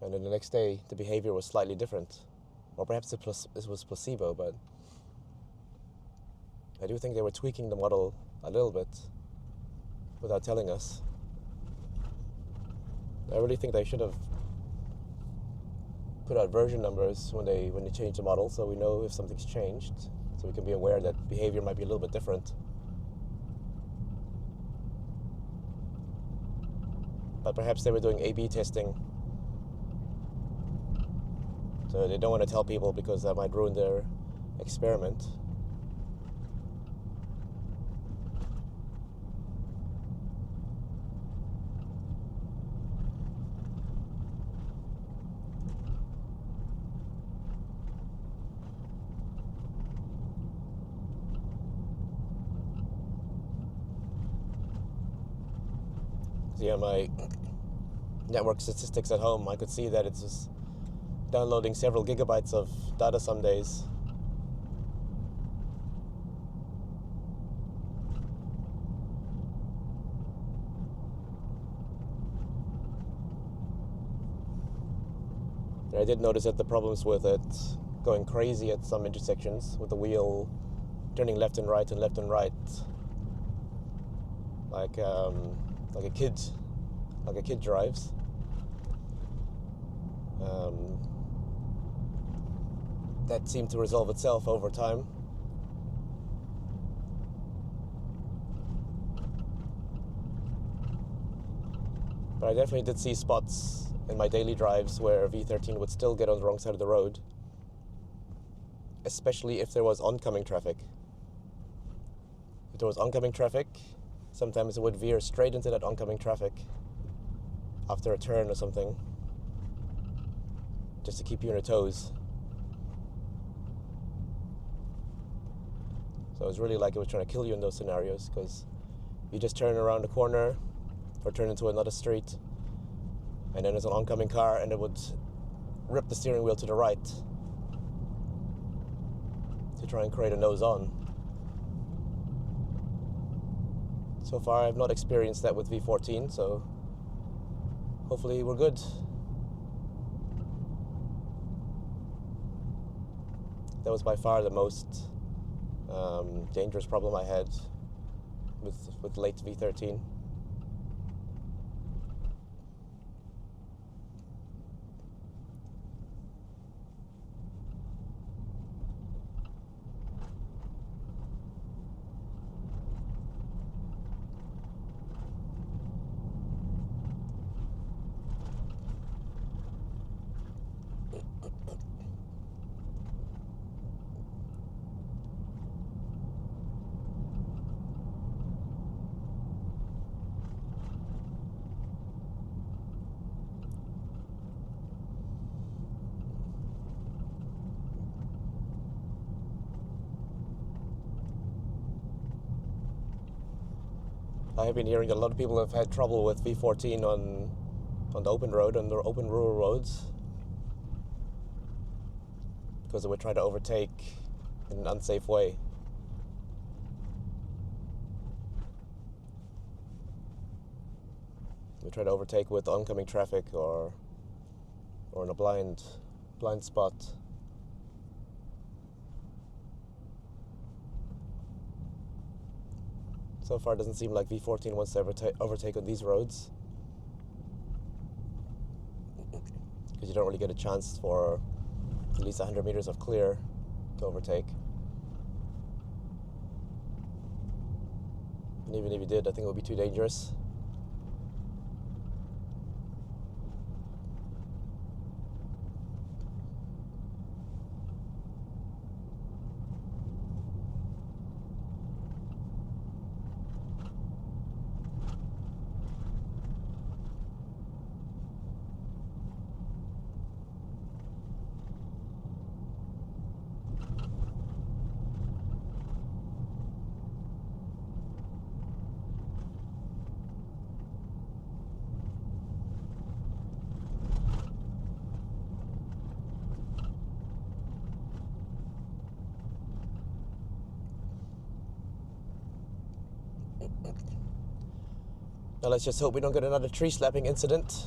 And then the next day, the behavior was slightly different. Or perhaps it was placebo, but I do think they were tweaking the model a little bit without telling us. I really think they should have put out version numbers when they change the model, so we know if something's changed, so we can be aware that behavior might be a little bit different. But perhaps they were doing A/B testing, so they don't want to tell people because that might ruin their experiment. Yeah, my network statistics at home, I could see that it's just downloading several gigabytes of data some days. And I did notice that the problems with it going crazy at some intersections, with the wheel turning left and right, like a kid drives. That seemed to resolve itself over time. But I definitely did see spots in my daily drives where V13 would still get on the wrong side of the road, especially if there was oncoming traffic. If there was oncoming traffic, sometimes it would veer straight into that oncoming traffic after a turn or something, just to keep you on your toes. So it was really like it was trying to kill you in those scenarios, because you just turn around a corner or turn into another street, and then there's an oncoming car, and it would rip the steering wheel to the right to try and create a nose-on. So far, I've not experienced that with V14, so hopefully we're good. That was by far the most dangerous problem I had with late V13. I have been hearing that a lot of people have had trouble with V14 on the open road, on the open rural roads, because they would try to overtake in an unsafe way. We try to overtake with oncoming traffic or in a blind spot. So far, it doesn't seem like V14 wants to overtake on these roads, because you don't really get a chance for at least 100 meters of clear to overtake. And even if you did, I think it would be too dangerous. Now let's just hope we don't get another tree slapping incident.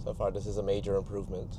So far, this is a major improvement.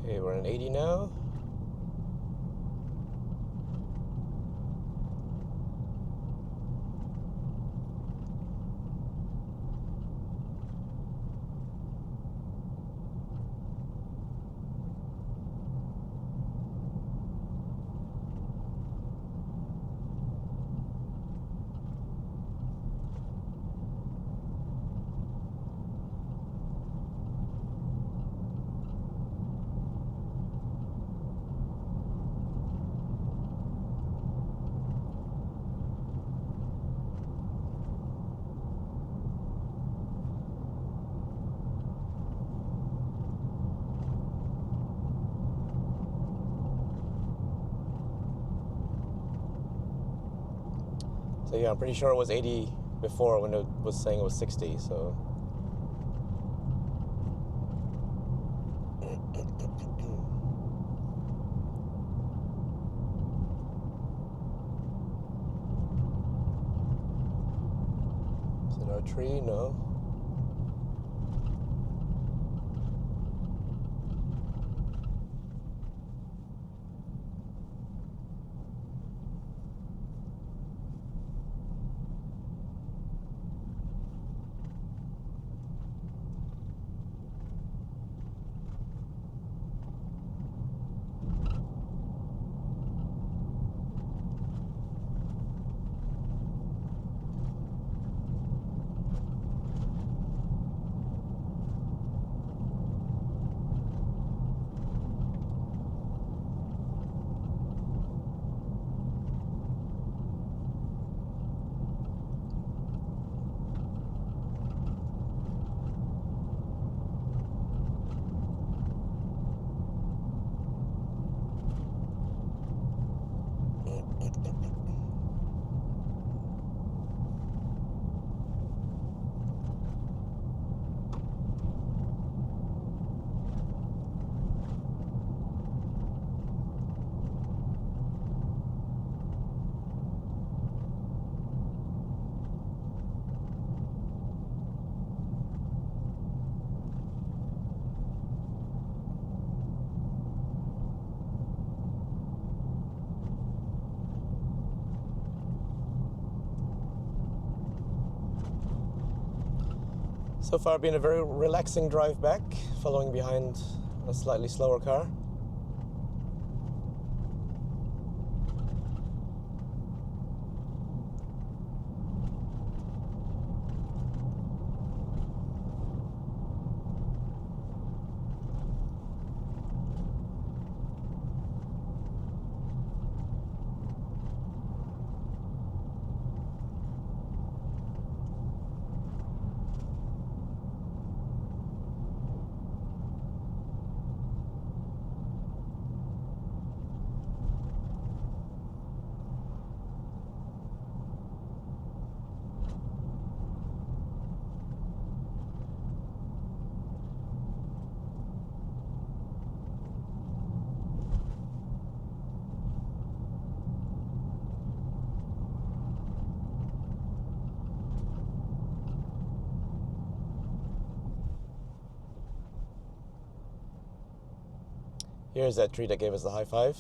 Okay, we're in 80 now. So yeah, I'm pretty sure it was 80 before when it was saying it was 60, so. Is it our tree? No. So far been a very relaxing drive back, following behind a slightly slower car. Here's that tree that gave us the high five.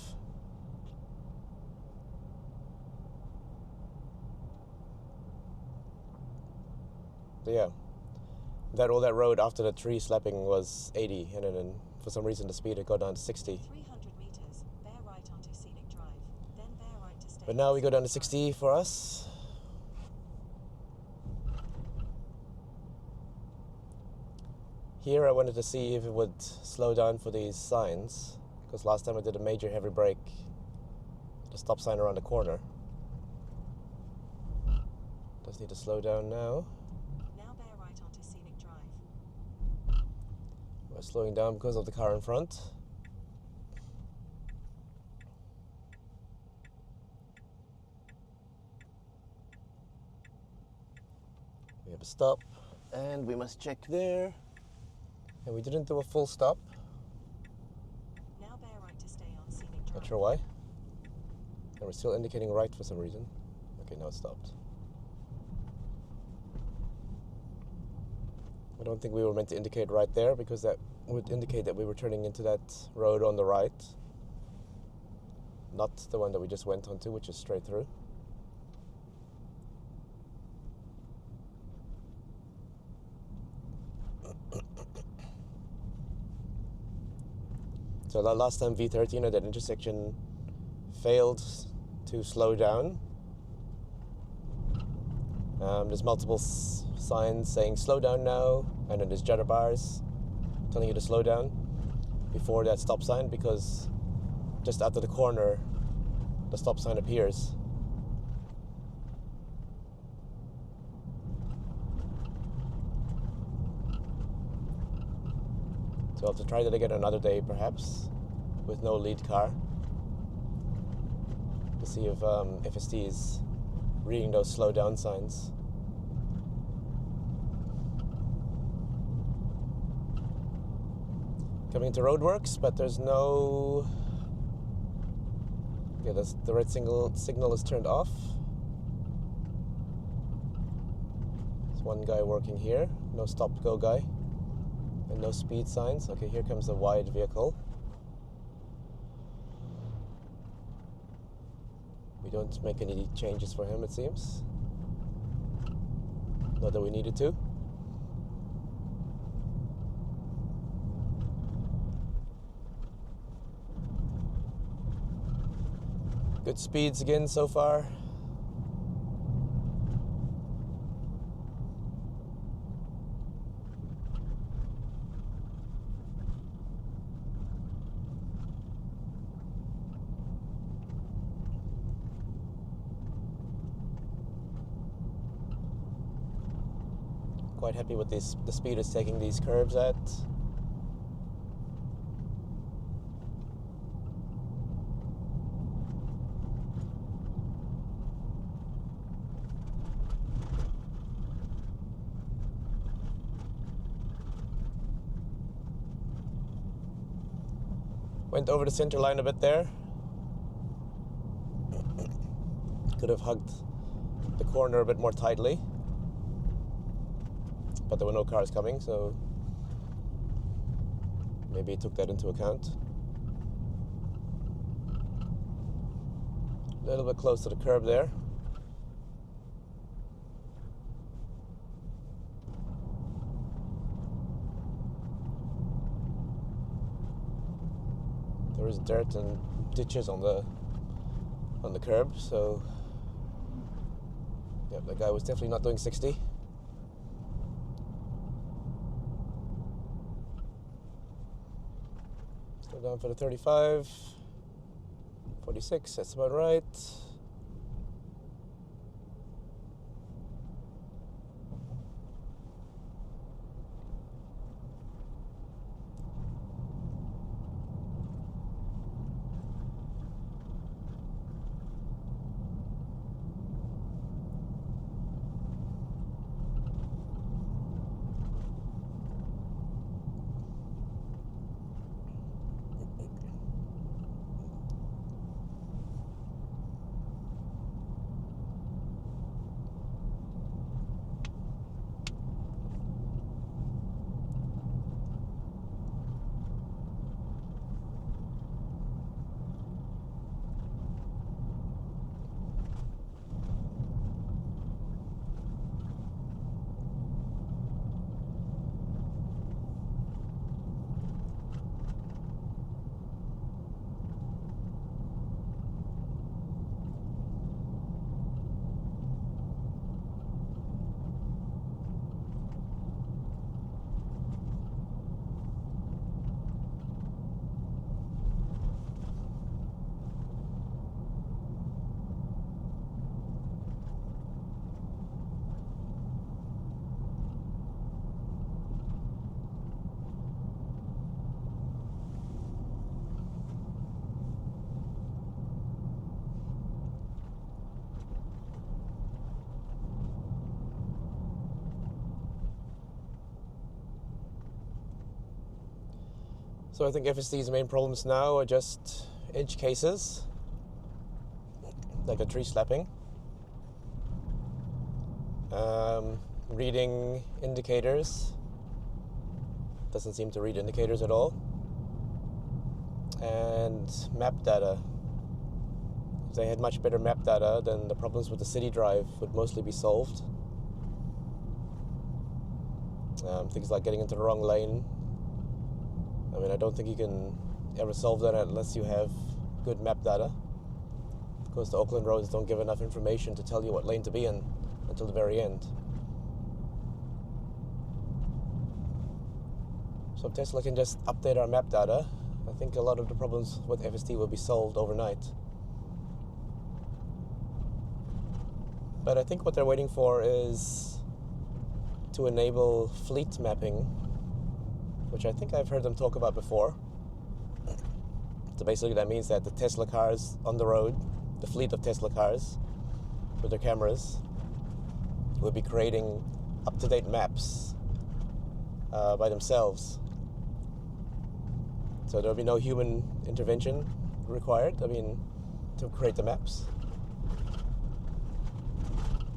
So yeah, all that road after the tree slapping was 80, and then for some reason the speed had got down to 60. 300 meters, bear right onto scenic drive, then bear right to stay. But now we go down to 60 for us. Here I wanted to see if it would slow down for these signs, because last time I did a major heavy brake, the stop sign around the corner. Does need to slow down now. Now bear right onto scenic drive. We're slowing down because of the car in front. We have a stop, and we must check there. And we didn't do a full stop. Now bear right to stay on scenic drive. Not sure why. And we're still indicating right for some reason. Okay, now it stopped. I don't think we were meant to indicate right there, because that would indicate that we were turning into that road on the right. Not the one that we just went onto, which is straight through. So last time V13 at that intersection failed to slow down. There's multiple signs saying slow down now, and then there's judder bars telling you to slow down before that stop sign, because just after the corner the stop sign appears. So I'll have to try that again another day, perhaps, with no lead car, to see if FSD is reading those slow down signs. Coming into roadworks, but there's no... Okay, the red signal is turned off. There's one guy working here, no stop-go guy. And no speed signs. Okay, here comes a wide vehicle. We don't make any changes for him, it seems. Not that we needed to. Good speeds again so far. Quite happy with the speed it's taking these curves at. Went over the center line a bit there. Could have hugged the corner a bit more tightly. But there were no cars coming, so maybe he took that into account. A little bit close to the curb there. was dirt and ditches on the curb, so yeah, the guy was definitely not doing 60. Let's go down for the 35, 46, that's about right. So I think FSD's main problems now are just edge cases, like a tree slapping, reading indicators, doesn't seem to read indicators at all, and map data. If they had much better map data, then the problems with the city drive would mostly be solved. Things like getting into the wrong lane. I mean, I don't think you can ever solve that unless you have good map data, because the Auckland roads don't give enough information to tell you what lane to be in until the very end. So if Tesla can just update our map data, I think a lot of the problems with FSD will be solved overnight. But I think what they're waiting for is to enable fleet mapping, which I think I've heard them talk about before. So basically that means that the Tesla cars on the road, the fleet of Tesla cars with their cameras, will be creating up-to-date maps by themselves. So there'll be no human intervention required, to create the maps.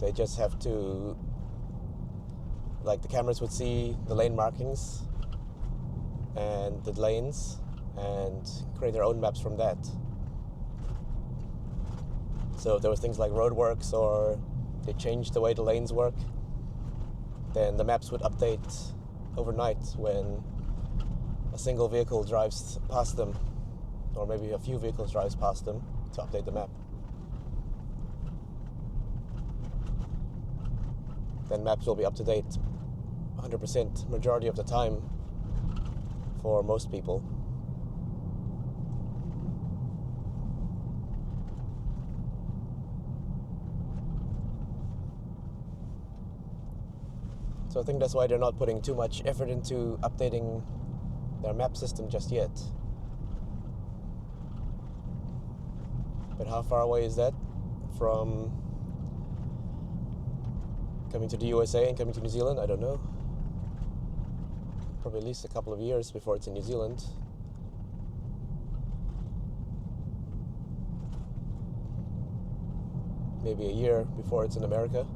They just have to, like, the cameras would see the lane markings and the lanes and create their own maps from that. So if there was things like roadworks or they changed the way the lanes work, then the maps would update overnight when a single vehicle drives past them, or maybe a few vehicles drives past them, to update the map. Then maps will be up to date 100% majority of the time for most people. So I think that's why they're not putting too much effort into updating their map system just yet. But how far away is that from coming to the USA and coming to New Zealand? I don't know. Probably at least a couple of years before it's in New Zealand. Maybe a year before it's in America.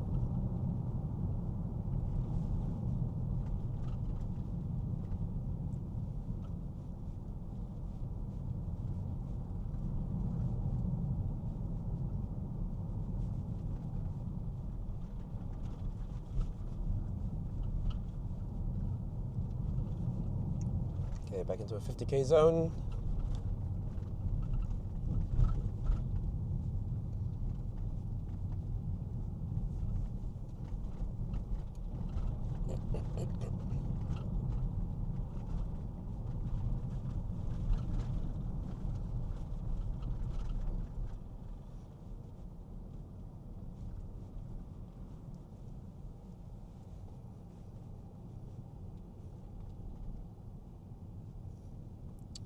Okay, back into a 50k zone.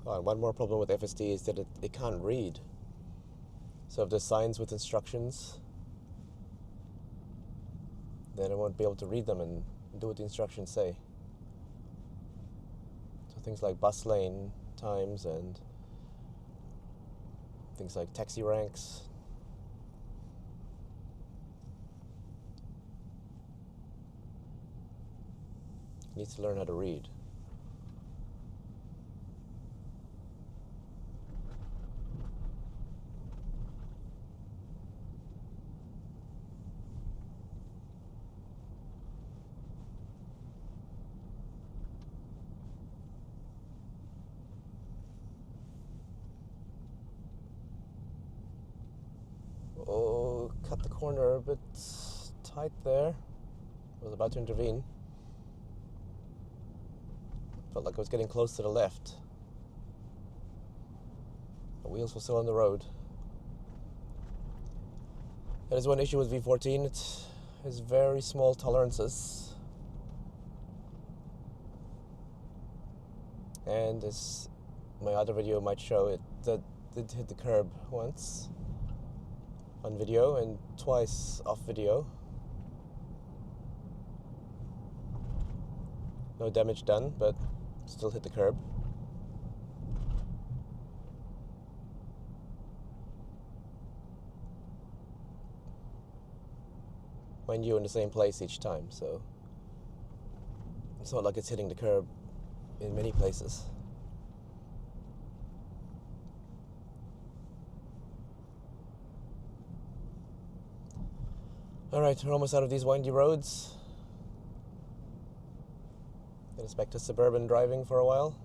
Oh, and one more problem with FSD is that it can't read. So if there's signs with instructions, then I won't be able to read them and do what the instructions say. So things like bus lane times and things like taxi ranks. Needs to learn how to read. Oh, cut the corner a bit tight there. I was about to intervene. Felt like I was getting close to the left. The wheels were still on the road. That is one issue with V14. It has very small tolerances. And as my other video might show, it did hit the curb once on video and twice off video. No damage done, but still hit the curb. Mind you, in the same place each time, so it's not like it's hitting the curb in many places. Alright, we're almost out of these windy roads. Get us back to suburban driving for a while.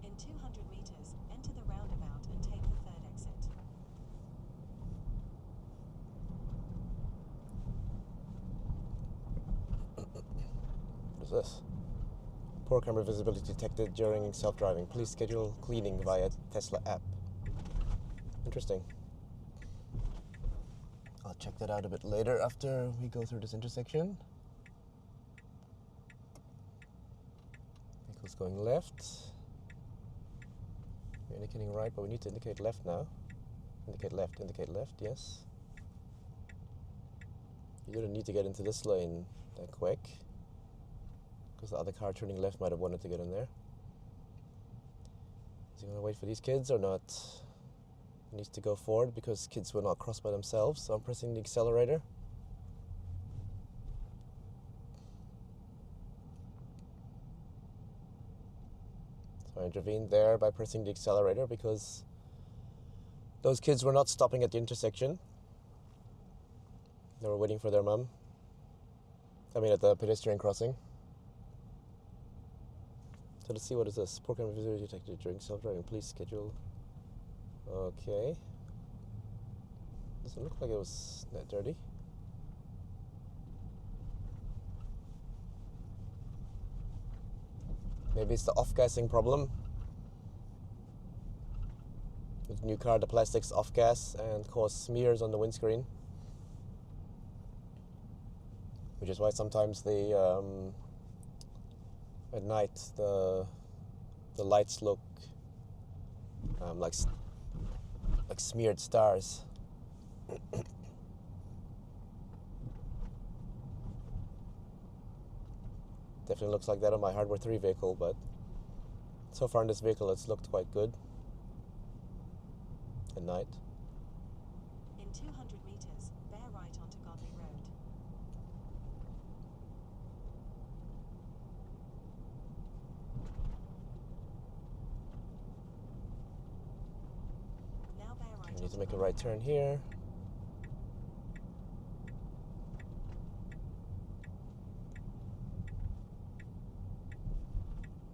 In 200 meters, enter the roundabout and take the third exit. What is this? Poor camera visibility detected during self-driving. Please schedule cleaning via Tesla app. Interesting. I'll check that out a bit later after we go through this intersection. Vehicle's going left. We're indicating right, but we need to indicate left now. Indicate left, yes. You don't need to get into this lane that quick, because the other car turning left might have wanted to get in there. Is he going to wait for these kids or not? He needs to go forward because kids will not cross by themselves, so I'm pressing the accelerator. So I intervened there by pressing the accelerator because those kids were not stopping at the intersection. They were waiting for their mum. I mean, at the pedestrian crossing. So let's see, what is this? Poor camera visibility detected during self-driving. Please schedule. Okay. Doesn't look like it was that dirty. Maybe it's the off-gassing problem. With the new car, the plastics off-gas and cause smears on the windscreen. Which is why sometimes the at night the lights look like smeared stars. Definitely looks like that on my Hardware 3 vehicle, but so far in this vehicle it's looked quite good at night. In 200 meters, bear right onto Godley Road. Now bear right. We need to make a right turn here.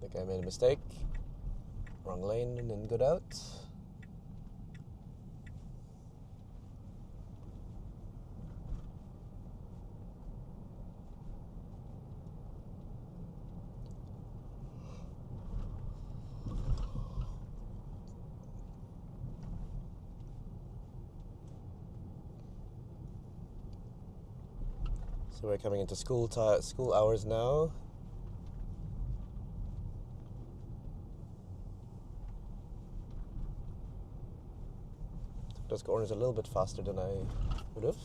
I think I made a mistake. Wrong lane and then good out. So we're coming into school hours now. Those corners a little bit faster than I would have.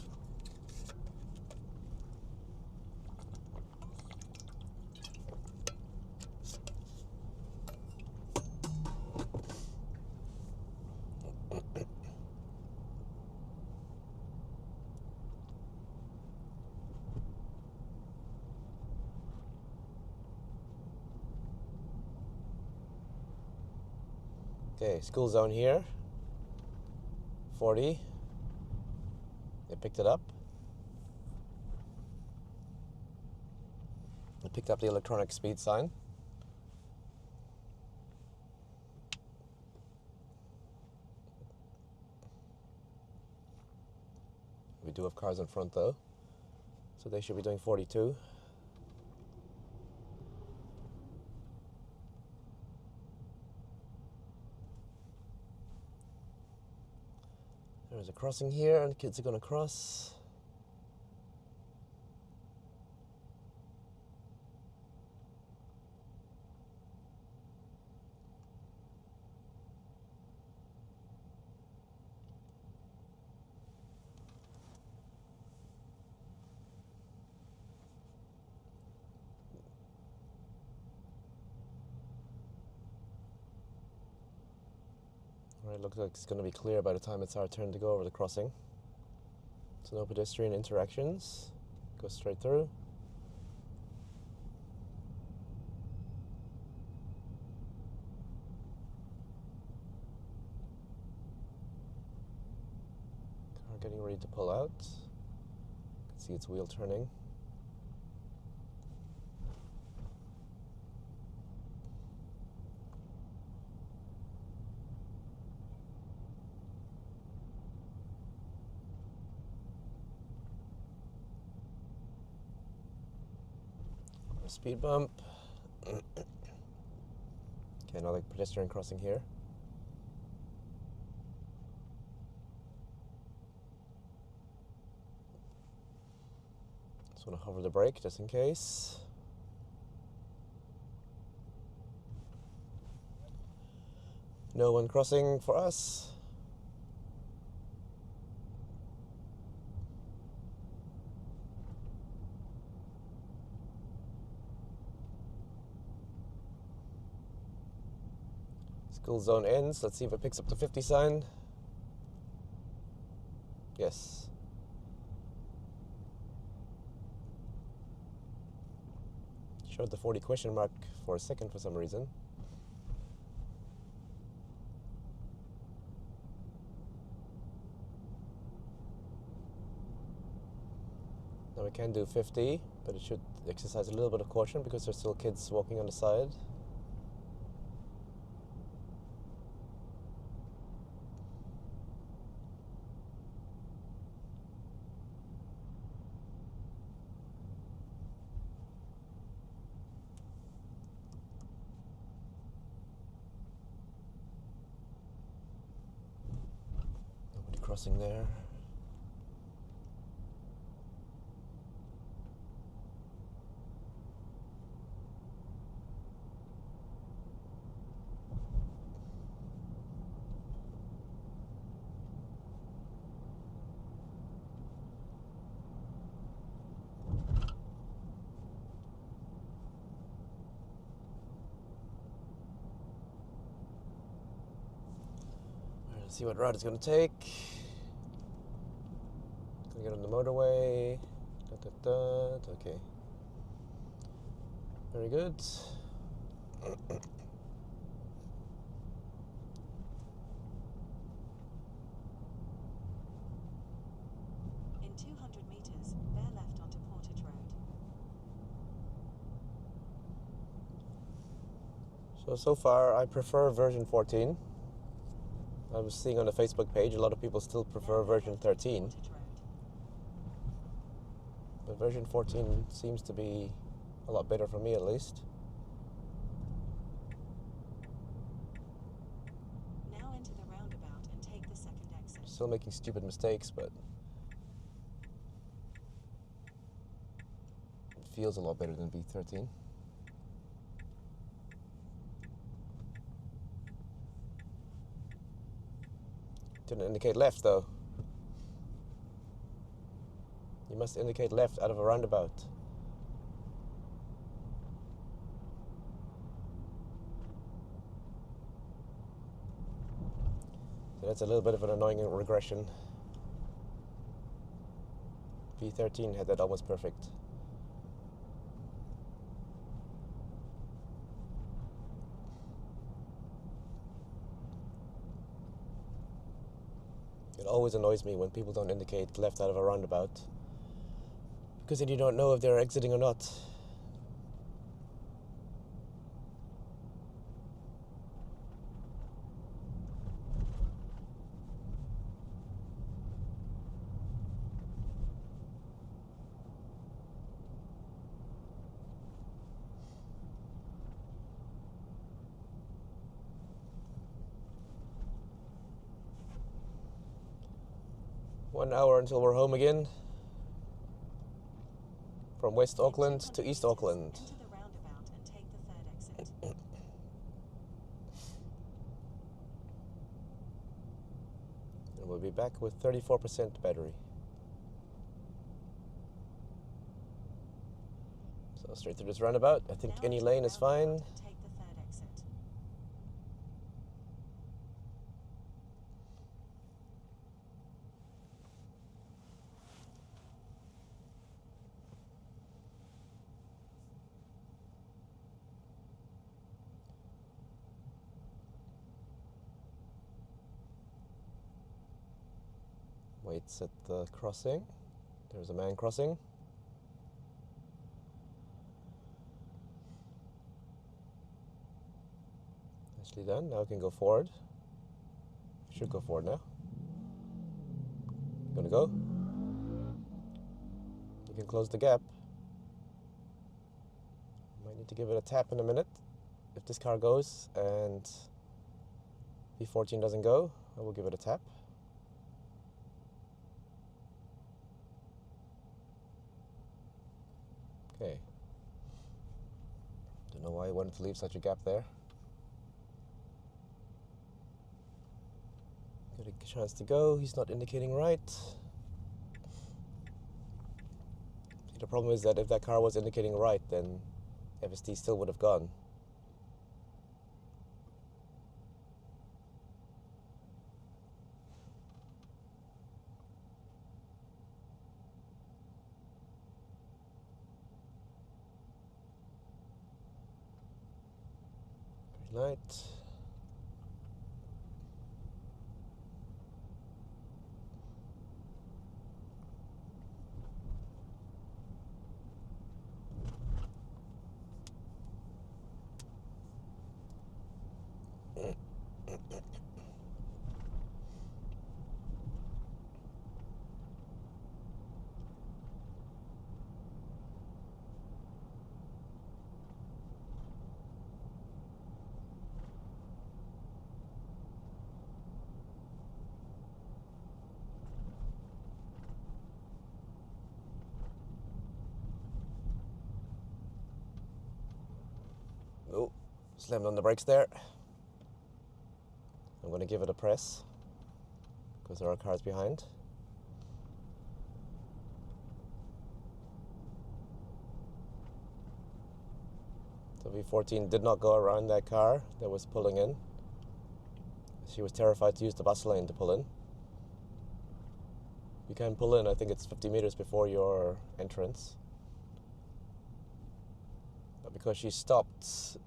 Okay, school zone here. 40. They picked it up. They picked up the electronic speed sign. We do have cars in front though, so they should be doing 42. There's a crossing here and the kids are going to cross. Alright, looks like it's going to be clear by the time it's our turn to go over the crossing. So no pedestrian interactions. Go straight through. Car getting ready to pull out. You can see its wheel turning. Speed bump. Okay, another pedestrian crossing here. Just want to hover the brake just in case. No one crossing for us. School zone ends. Let's see if it picks up the 50 sign. Yes. Showed the 40 question mark for a second for some reason. Now we can do 50, but it should exercise a little bit of caution because there's still kids walking on the side. Nobody crossing there. Let's see what route it's going to take. Gonna get on the motorway. Okay. Very good. In 200 meters, bear left onto Portage Road. So far I prefer version 14. I was seeing on the Facebook page a lot of people still prefer version 13. But version 14 seems to be a lot better for me at least. Now into the roundabout and take the second exit. Still making stupid mistakes, but feels a lot better than B13. Didn't indicate left though. You must indicate left out of a roundabout. So that's a little bit of an annoying regression. V13 had that almost perfect. It always annoys me when people don't indicate left out of a roundabout, because then you don't know if they're exiting or not. One hour until we're home again. From West Auckland to East Auckland. Enter the roundabout and take the third exit. And we'll be back with 34% battery. So straight through this roundabout. I think Now any enter the lane is fine. roundabout and take the third exit. Waits at the crossing. There's a man crossing. Nicely done. Now we can go forward. Should go forward now. Gonna go. You can close the gap. Might need to give it a tap in a minute. If this car goes and V14 doesn't go, I will give it a tap. Okay. Don't know why I wanted to leave such a gap there. Got a chance to go. He's not indicating right. See, the problem is that if that car was indicating right, then FSD still would have gone. Green light. Oh, slammed on the brakes there. I'm going to give it a press because there are cars behind. So V14 did not go around that car that was pulling in. She was terrified to use the bus lane to pull in. You can pull in, I think it's 50 meters before your entrance. But because she stopped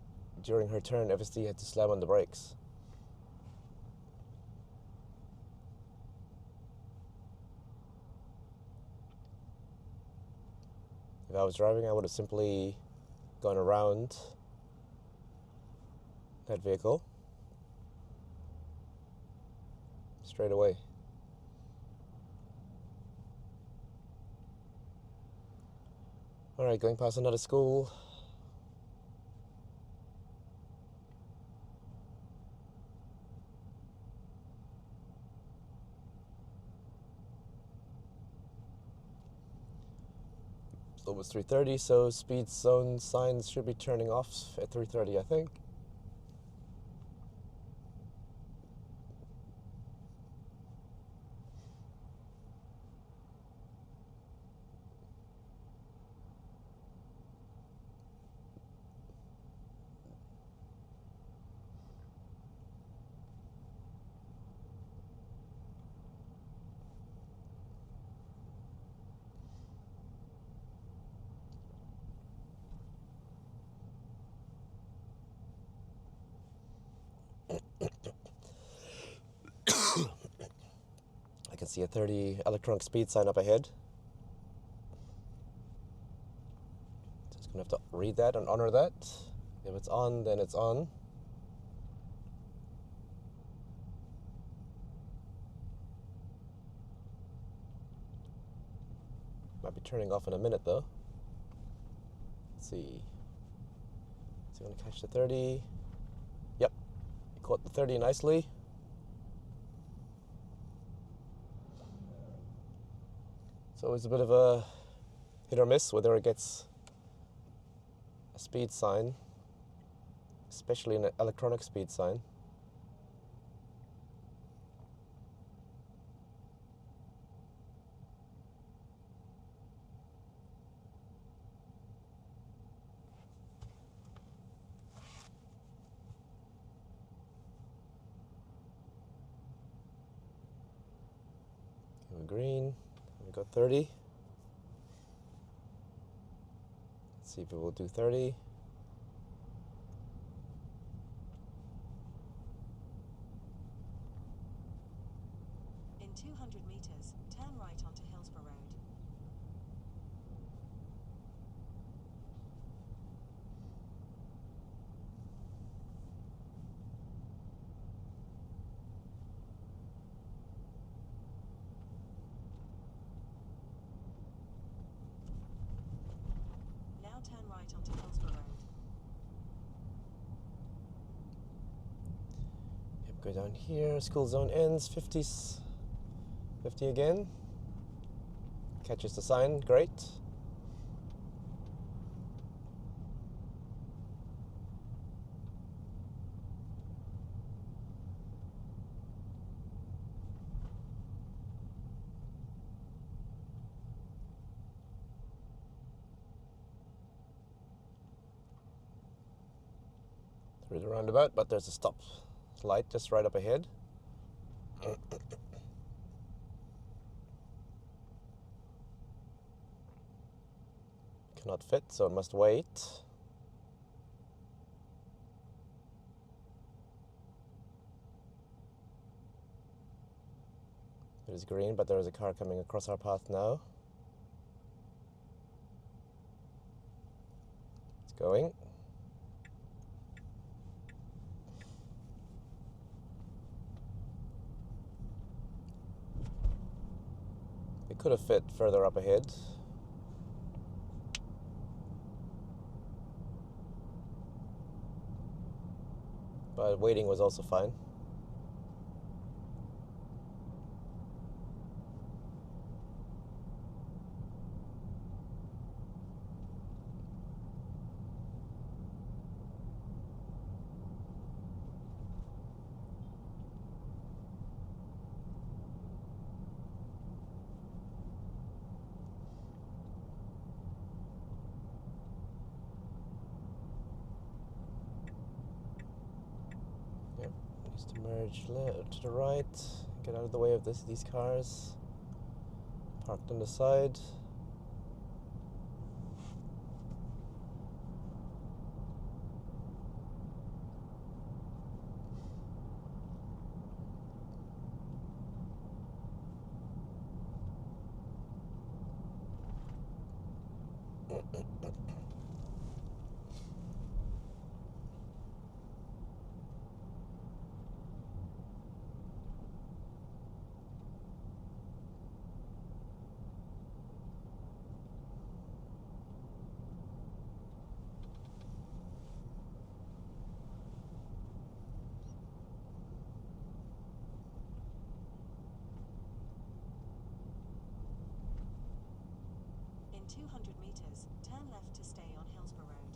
during her turn, FSD had to slam on the brakes. If I was driving, I would have simply gone around that vehicle straight away. Alright, going past another school. Almost 3:30, so speed zone signs should be turning off at 3:30, I think. I can see a 30 electronic speed sign up ahead. Just gonna have to read that and honor that. If it's on, then it's on. Might be turning off in a minute though. Let's see. Is he gonna catch the 30? Yep, he caught the 30 nicely. It's always a bit of a hit or miss whether it gets a speed sign, especially an electronic speed sign. Okay, we're green. We got 30. Let's see if it will do 30. In 200 meters, turn right onto Hillsborough Road. Now turn right onto Hillsborough Road. Yep, go down here. School zone ends. 50s. 50 again. Catches the sign. Great. Through the roundabout, but there's a stop light just right up ahead. Cannot fit, so it must wait. It is green, but there is a car coming across our path now. It's going. It could have fit further up ahead. But waiting was also fine. Yep, needs to merge to the right. Get out of the way of these cars. Parked on the side. In 200 meters, turn left to stay on Hillsborough Road.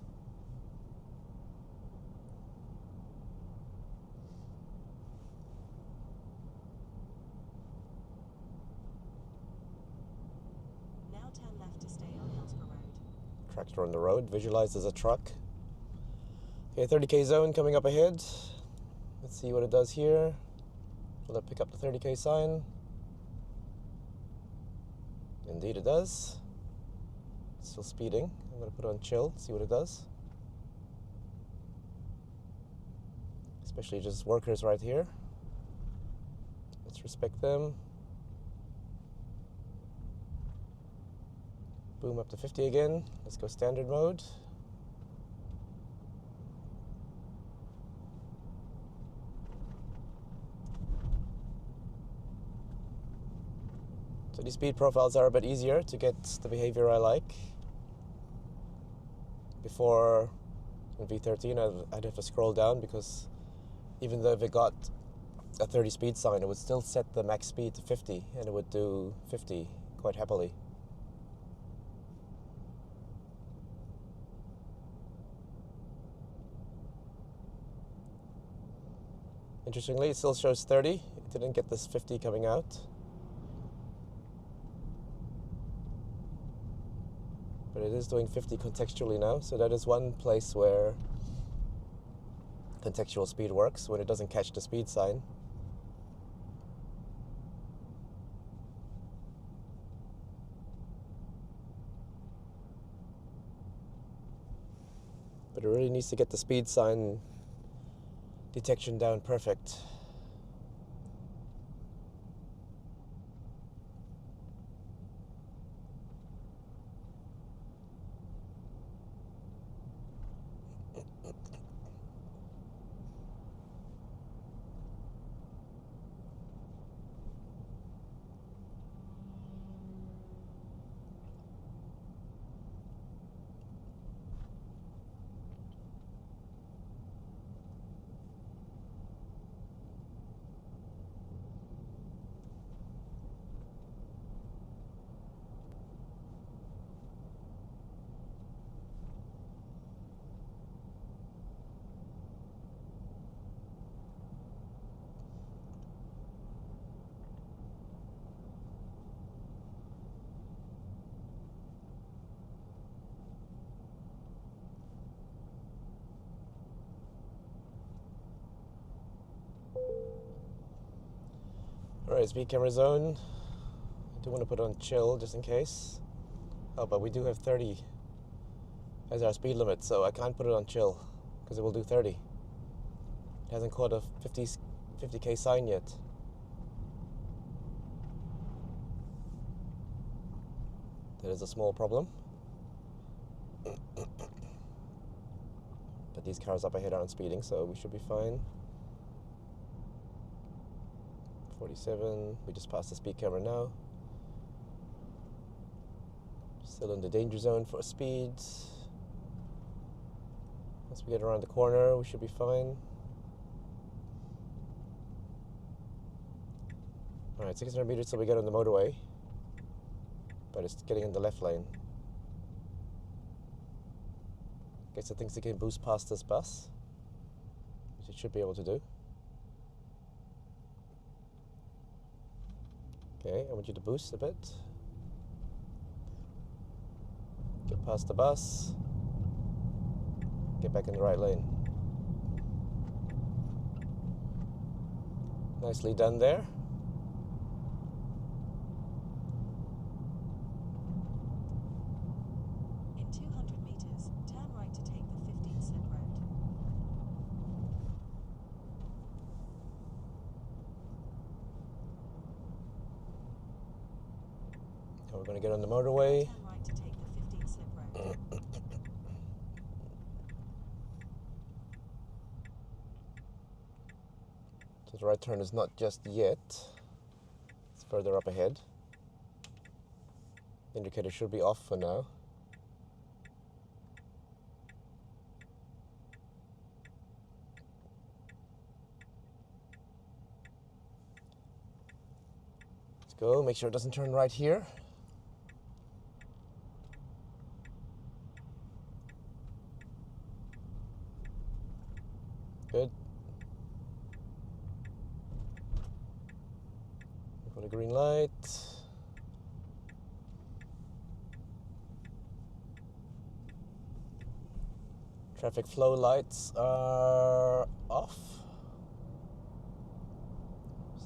Now turn left to stay on Hillsborough Road. Tractor on the road, visualized as a truck. Okay, 30k zone coming up ahead. Let's see what it does here. Will it pick up the 30k sign? Indeed it does. It's still speeding. I'm going to put it on chill, see what it does. Especially just workers right here. Let's respect them. Boom, up to 50 again. Let's go standard mode. So these speed profiles are a bit easier to get the behavior I like. Before in V13 I'd have to scroll down because even though if it got a 30 speed sign, it would still set the max speed to 50 and it would do 50 quite happily. Interestingly, it still shows 30. It didn't get this 50 coming out. But it is doing 50 contextually now, so that is one place where contextual speed works, when it doesn't catch the speed sign. But it really needs to get the speed sign detection down perfect. Alright, speed camera zone. I do want to put it on chill just in case. Oh, but we do have 30 as our speed limit, so I can't put it on chill because it will do 30. It hasn't caught a 50k sign yet. That is a small problem. But these cars up ahead aren't speeding, so we should be fine. 47, we just passed the speed camera now. Still in the danger zone for speed. Once we get around the corner, we should be fine. Alright, 600 meters till we get on the motorway. But it's getting in the left lane. Guess it thinks it can boost past this bus, which it should be able to do. Okay, I want you to boost a bit. Get past the bus. Get back in the right lane. Nicely done there. In 200 meters, turn right to take the 15 slip road. Now we're going to get on the motorway. Turn right to take the 15 slip road. So the right turn is not just yet. It's further up ahead. The indicator should be off for now. Let's go. Make sure it doesn't turn right here. Good. Got a green light. Traffic flow lights are off,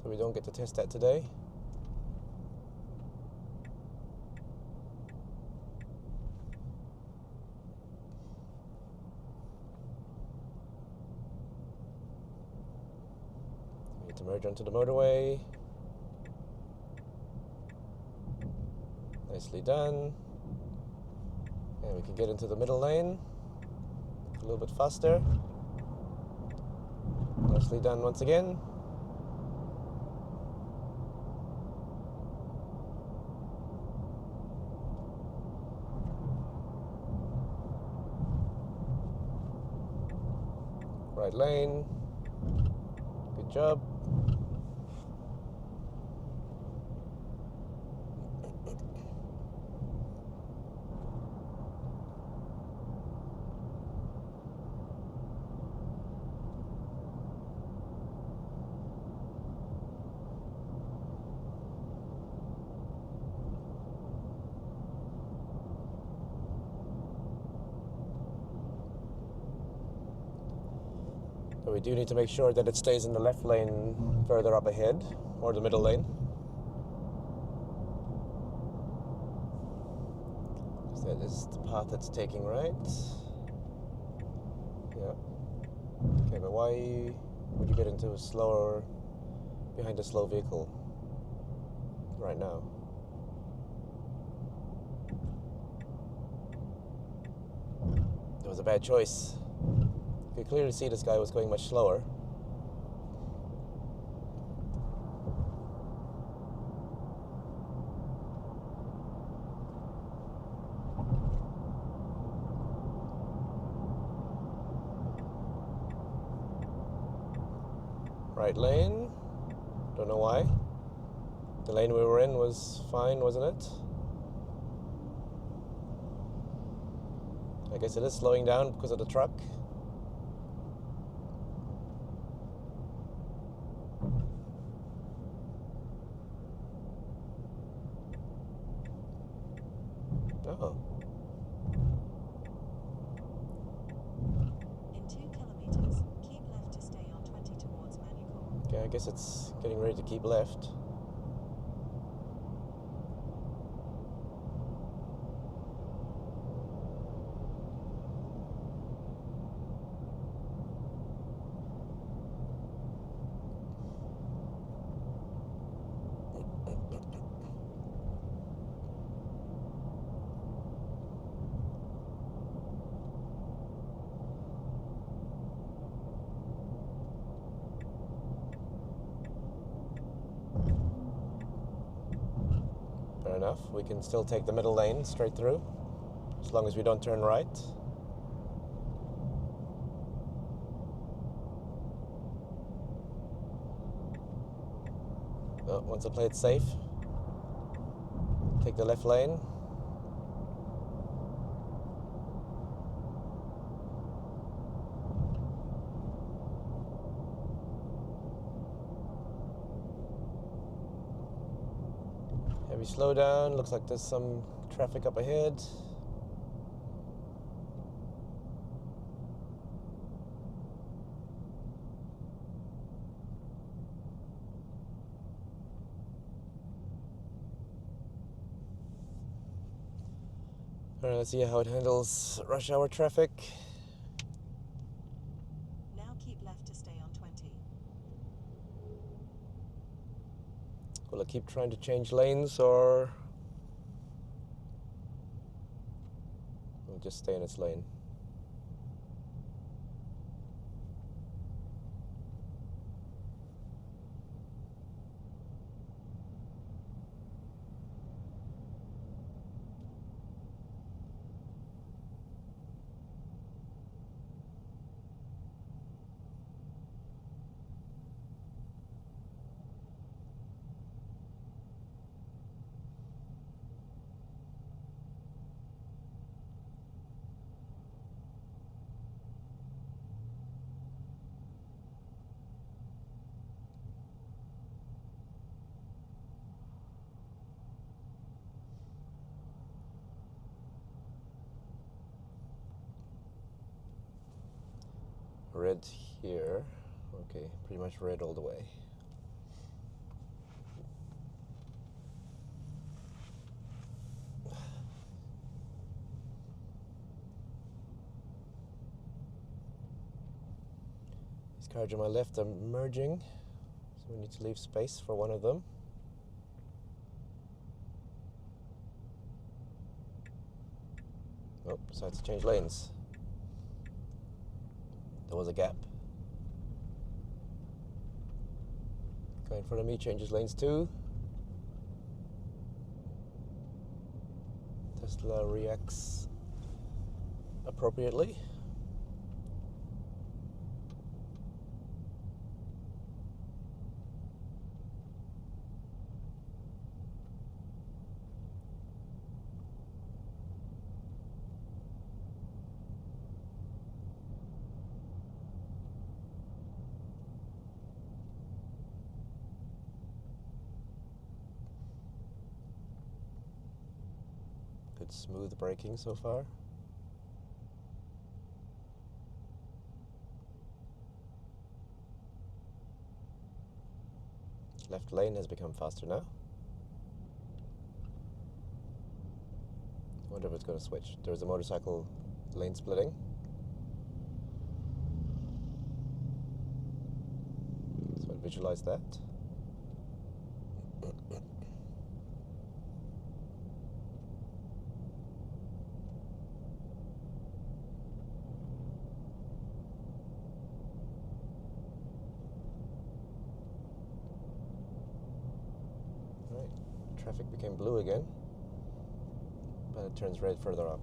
so we don't get to test that today. We need to merge onto the motorway. Nicely done. And we can get into the middle lane a little bit faster. Nicely done once again. Right lane. Good job. But we do need to make sure that it stays in the left lane further up ahead, or the middle lane. Because that is the path it's taking, right? Yeah. Okay, but why would you get into a slower, behind a slow vehicle right now? It was a bad choice. You could clearly see this guy was going much slower. Right lane. Don't know why. The lane we were in was fine, wasn't it? I guess it is slowing down because of the truck. Oh. In 2 kilometers, keep left to stay on 20 towards Manicourt. Okay, I guess it's getting ready to keep left. Fair enough. We can still take the middle lane straight through, as long as we don't turn right. Oh, once I play it safe, take the left lane. Heavy slowdown. Looks like there's some traffic up ahead. Alright, let's see how it handles rush hour traffic. Now keep left to stay on 20. Will it keep trying to change lanes, or will it just stay in its lane? Red here. Okay, pretty much red all the way. These cars on my left are merging, so we need to leave space for one of them. Oh, decides to change lanes. There was a gap. Guy in front of me changes lanes too. Tesla reacts appropriately. Good smooth braking so far. Left lane has become faster now. I wonder if it's going to switch. There's a motorcycle lane splitting. So I visualize that. Right, traffic became blue again, but it turns red further up.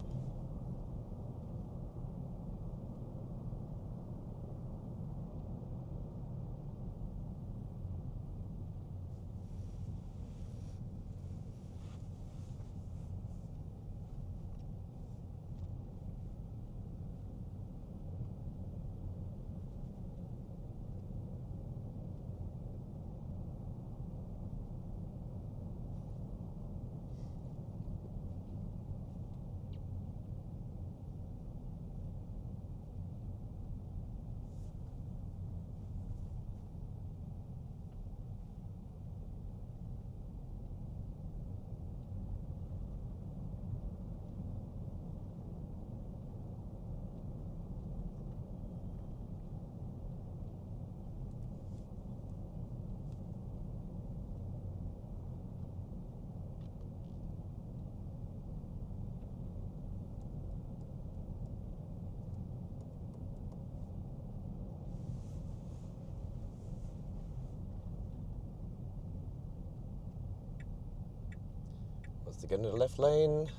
Wants to get into the left lane.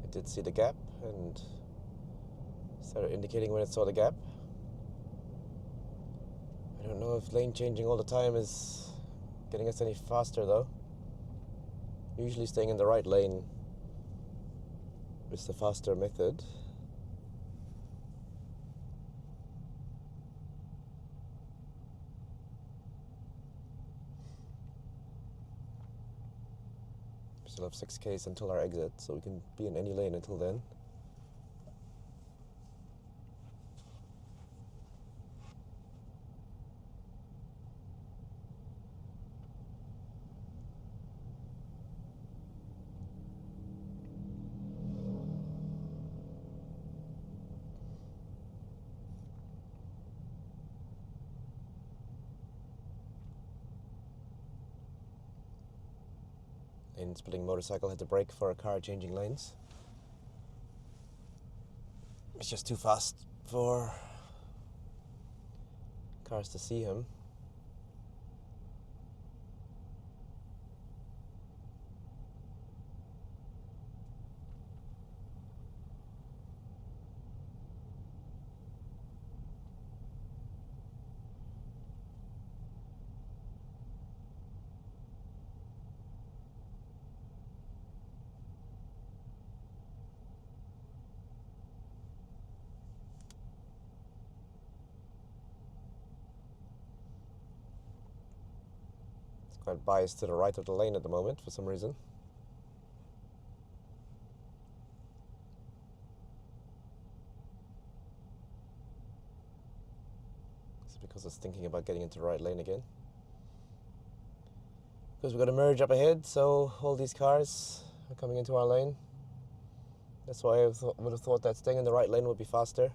It did see the gap and started indicating when it saw the gap. I don't know if lane changing all the time is getting us any faster though. Usually staying in the right lane is the faster method. We still have 6Ks until our exit, so we can be in any lane until then. Lane splitting motorcycle had to brake for a car changing lanes. It's just too fast for cars to see him. Quite biased to the right of the lane at the moment for some reason. It's because I was thinking about getting into the right lane again. Because we've got a merge up ahead, so all these cars are coming into our lane. That's why I would have thought that staying in the right lane would be faster.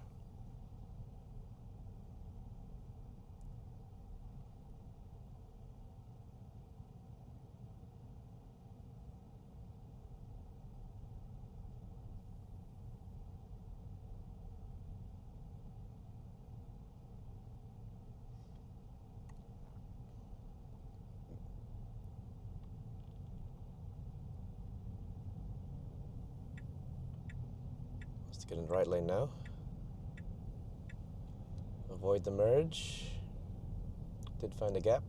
Let's get in the right lane now. Avoid the merge. Did find a gap.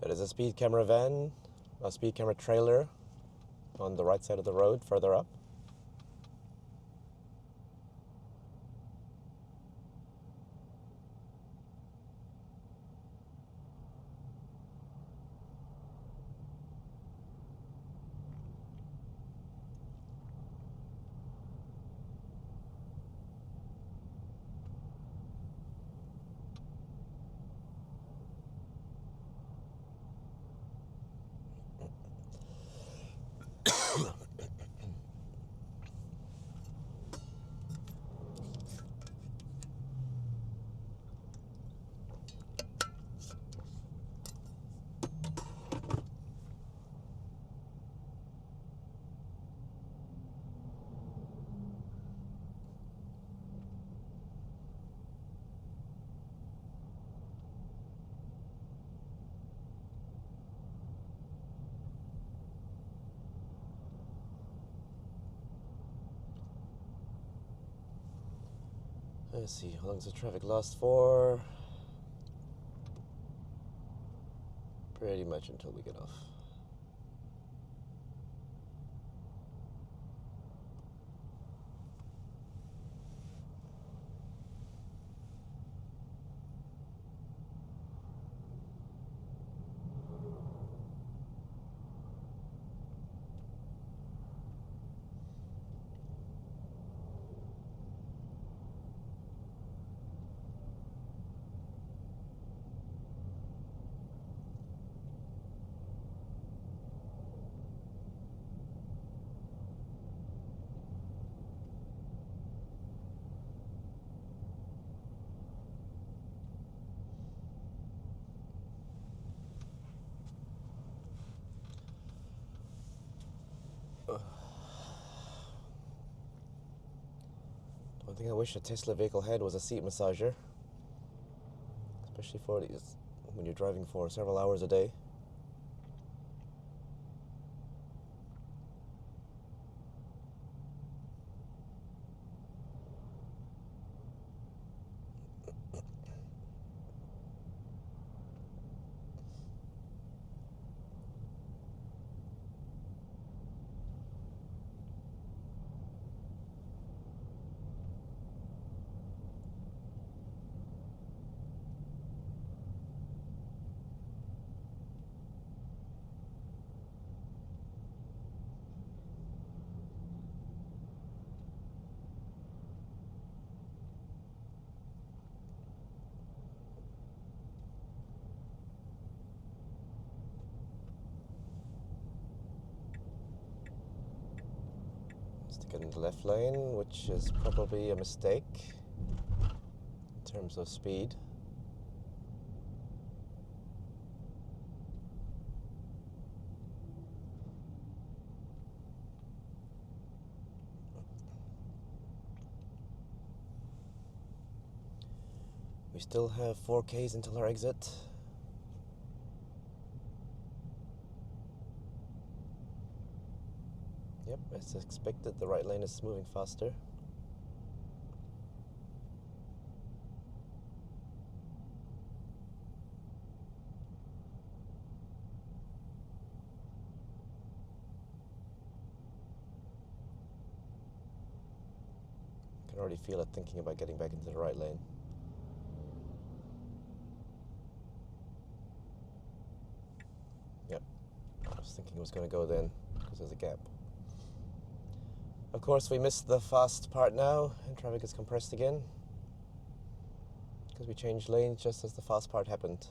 That is a speed camera van, a speed camera trailer on the right side of the road, further up. Let's see, how long does the traffic last for? Pretty much until we get off. One thing I wish a Tesla vehicle had was a seat massager, especially for these when you're driving for several hours a day. Stick it in the left lane, which is probably a mistake in terms of speed. still have 4Ks until our exit. Yep, as expected, the right lane is moving faster. I can already feel it thinking about getting back into the right lane. Yep, I was thinking it was going to go then because there's a gap. Of course, we missed the fast part now, and traffic is compressed again because we changed lanes just as the fast part happened.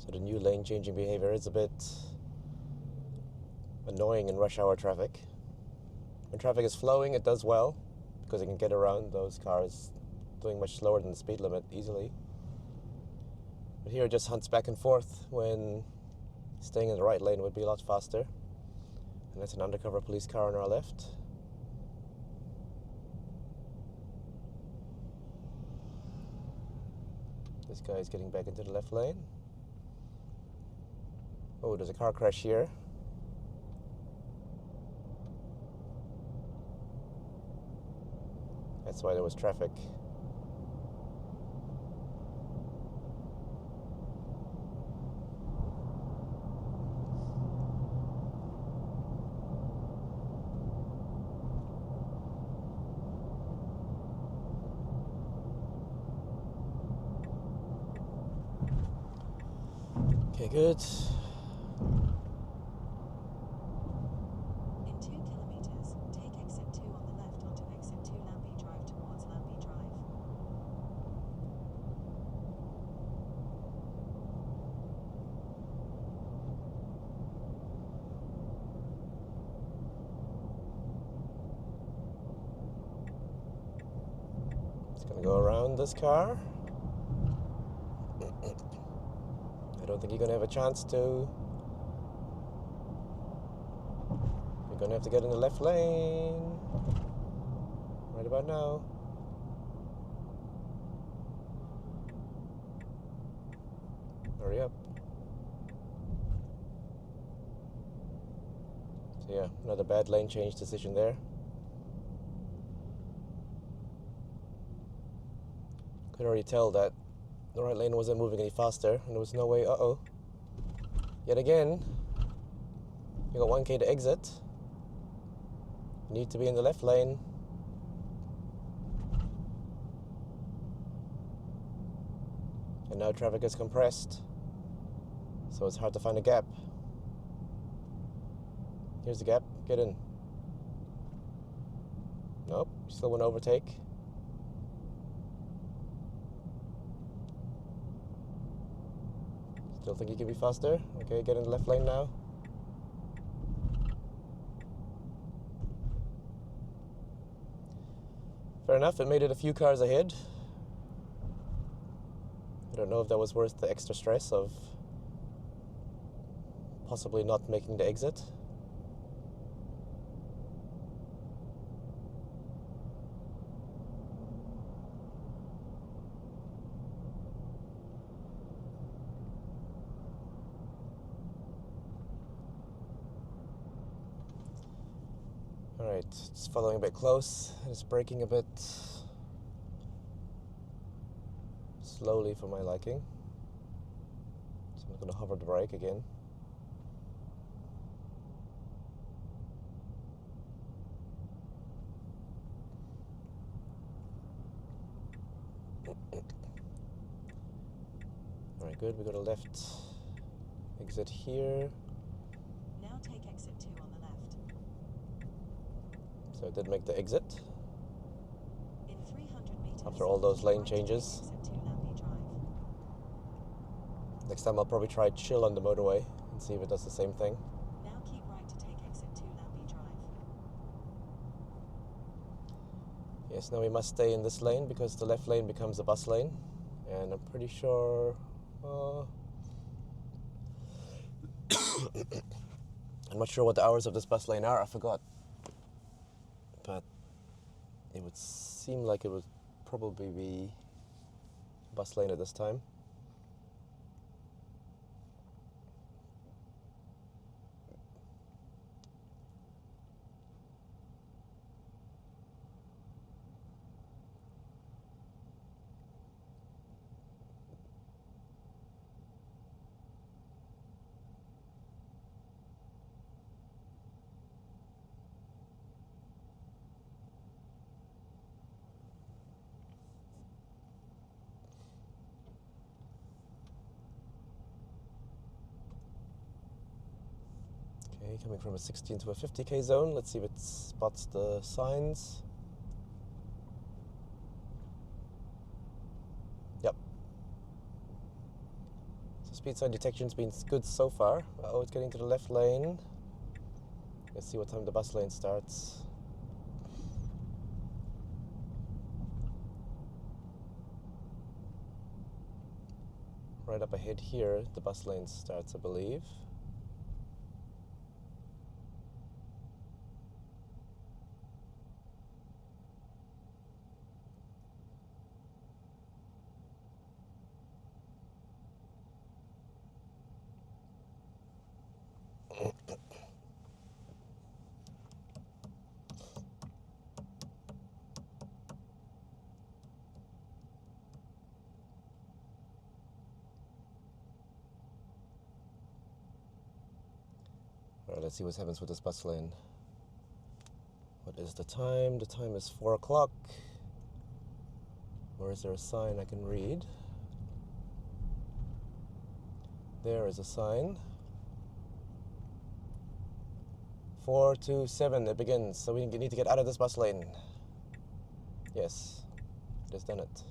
So the new lane changing behavior is a bit annoying in rush hour traffic. When traffic is flowing, it does well because it can get around those cars doing much slower than the speed limit easily. But here it just hunts back and forth when staying in the right lane would be a lot faster. And that's an undercover police car on our left. This guy is getting back into the left lane. Oh, there's a car crash here. That's why there was traffic. Okay, good. In 2 kilometers, take exit 2 on the left onto exit 2 Lambie Drive towards Lambie Drive. It's gonna go around this car. I don't think you're gonna have a chance to. You're gonna have to get in the left lane right about now. Hurry up. So yeah, another bad lane change decision there. Could already tell that the right lane wasn't moving any faster, and there was no way. Yet again, you got 1K to exit. You need to be in the left lane. And now traffic is compressed, so it's hard to find a gap. Here's the gap. Get in. Nope, you still want to overtake. Still think you can be faster? Okay, get in the left lane now. Fair enough, it made it a few cars ahead. I don't know if that was worth the extra stress of possibly not making the exit. Alright, just following a bit close, just braking a bit slowly for my liking. So I'm going to hover the brake again. Alright, good. We got a left exit here. Now take exit 2 on the left. So I did make the exit In 300 meters. after all those lane right to take changes. exit 2 Lambie Drive. Next time I'll probably try chill on the motorway and see if it does the same thing. Now keep right to take exit 2 Lambie Drive. Yes, now we must stay in this lane because the left lane becomes a bus lane. And I'm pretty sure... I'm not sure what the hours of this bus lane are, I forgot. But it would seem like it would probably be bus lane at this time. Okay, coming from a 16 to a 50k zone. Let's see if it spots the signs. Yep. So speed sign detection's been good so far. Oh, it's getting to the left lane. Let's see what time the bus lane starts. Right up ahead here, the bus lane starts, I believe. Alright, let's see what happens with this bus lane. What is the time? The time is 4 o'clock. Or is there a sign I can read? There is a sign. 4:27, it begins. So we need to get out of this bus lane. Yes, it has done it.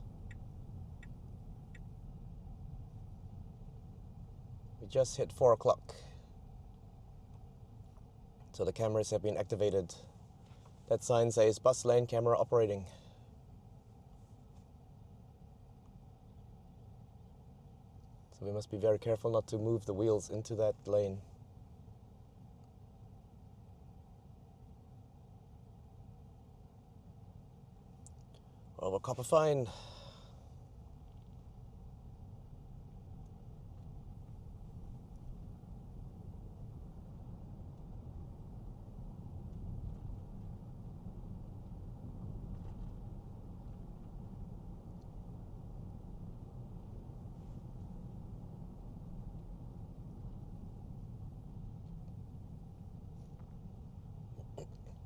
We just hit 4 o'clock. So the cameras have been activated. That sign says bus lane camera operating. So we must be very careful not to move the wheels into that lane. Or we'll cop a fine.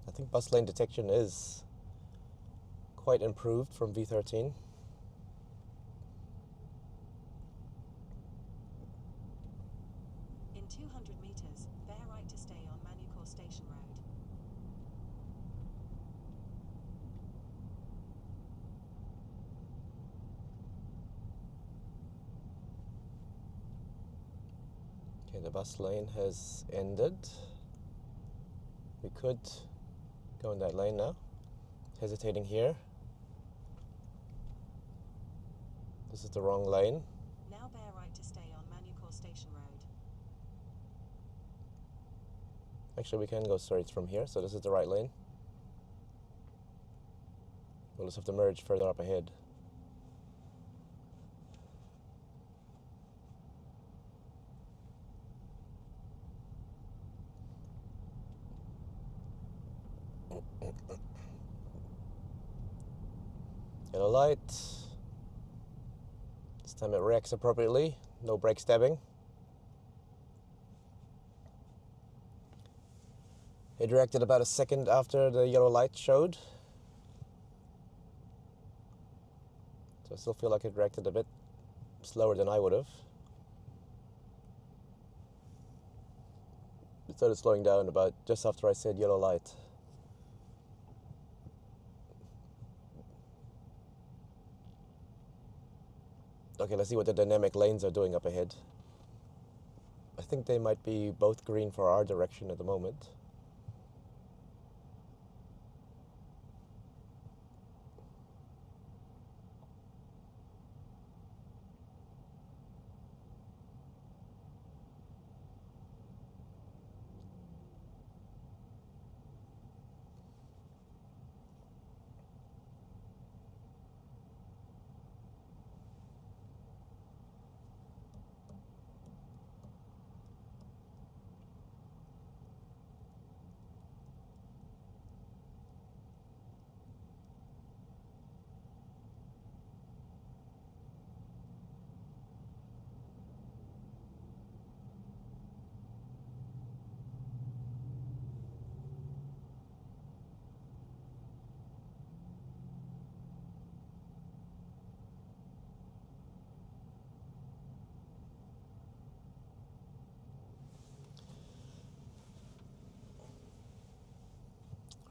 I think bus lane detection is quite improved from V13. In 200 meters, bear right to stay on Manucore Station Road. Okay, the bus lane has ended. We could go in that lane now. Hesitating here. This is the wrong lane. Now bear right to stay on Manucore Station Road. Actually, we can go straight from here, so this is the right lane. We'll just have to merge further up ahead. Yellow light. This time it reacts appropriately. No brake stabbing. It reacted about a second after the yellow light showed. So So I still feel like it reacted a bit slower than I would have. It started slowing down about just after I said yellow light. Okay, let's see what the dynamic lanes are doing up ahead. I think they might be both green for our direction at the moment.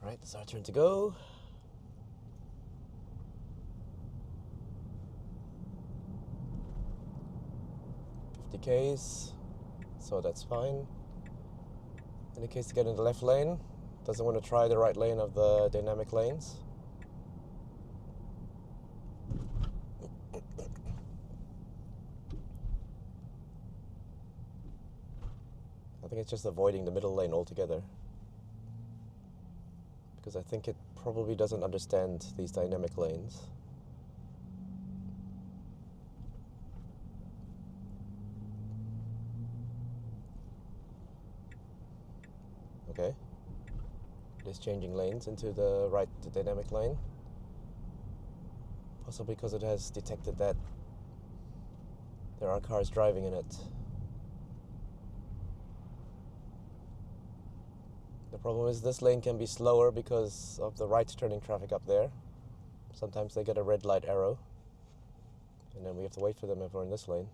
All right, it's our turn to go. Ks, so that's fine. In the case to get in the left lane, doesn't want to try the right lane of the dynamic lanes. I think it's just avoiding the middle lane altogether, because I think it probably doesn't understand these dynamic lanes. Okay, it is changing lanes into the right dynamic lane, possibly because it has detected that there are cars driving in it. The problem is this lane can be slower because of the right turning traffic up there. Sometimes they get a red light arrow, and then we have to wait for them if we're in this lane.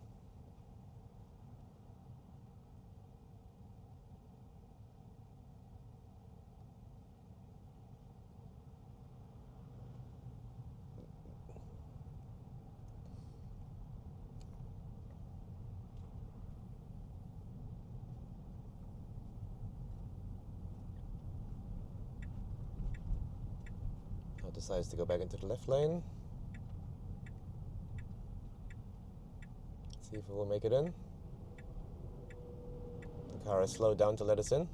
Now decides to go back into the left lane. See if it will make it in. The car has slowed down to let us in.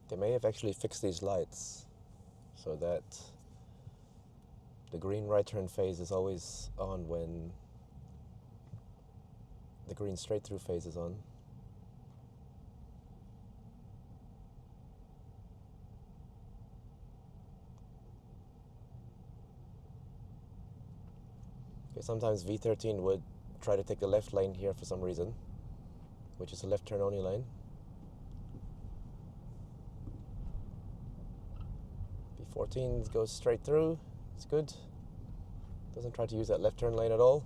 They may have actually fixed these lights so that the green right turn phase is always on when the green straight through phase is on. Okay, sometimes V13 would try to take the left lane here for some reason, which is a left turn only lane. V14 goes straight through, it's good. Doesn't try to use that left turn lane at all.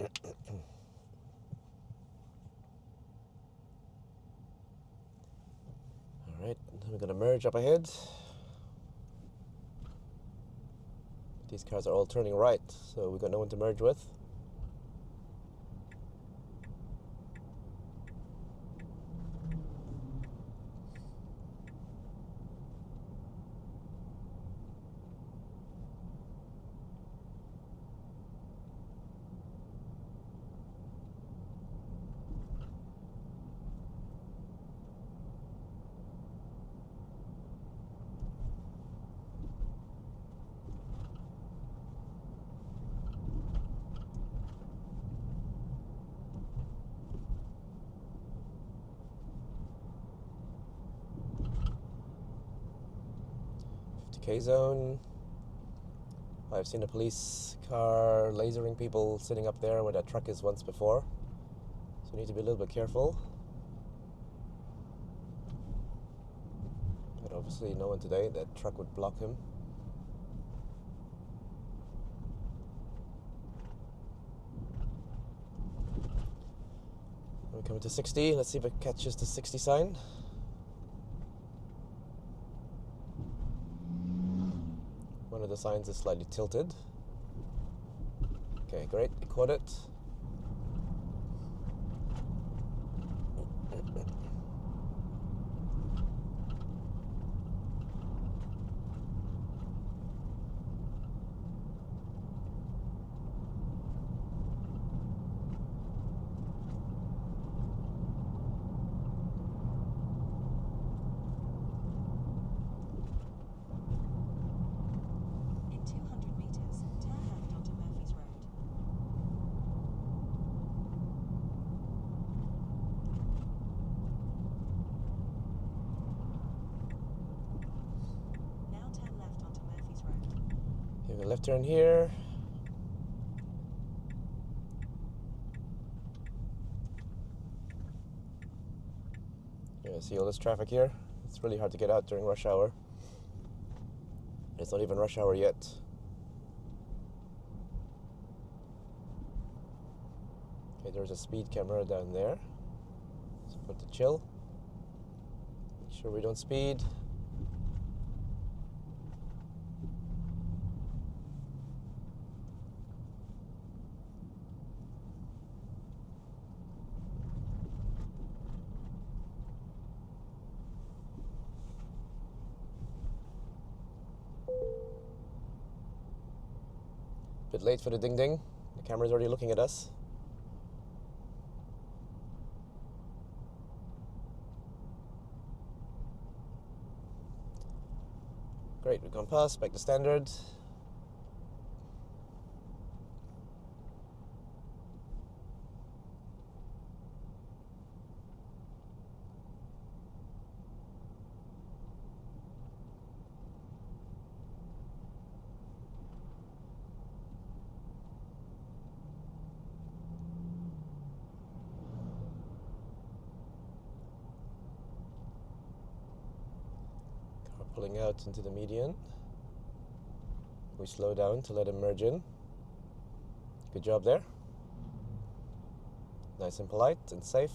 Alright, we're going to merge up ahead. These cars are all turning right, so we've got no one to merge with. K-zone. I've seen a police car lasering people sitting up there where that truck is once before. So we need to be a little bit careful. But obviously no one today. That truck would block him. We're coming to 60. Let's see if it catches the 60 sign. One of the signs is slightly tilted. Okay, great. It caught it. In 200 meters, turn left onto Murphy's Road. Now turn left onto Murphy's Road. Give a left turn here. Yeah, see all this traffic here? It's really hard to get out during rush hour. It's not even rush hour yet. Okay, there's a speed camera down there. So put the chill. Make sure we don't speed. Bit late for the ding ding. The camera's already looking at us. Great, we've gone past, back to standard. Car pulling out into the median. We slow down to let him merge in. Good job there. Nice and polite and safe.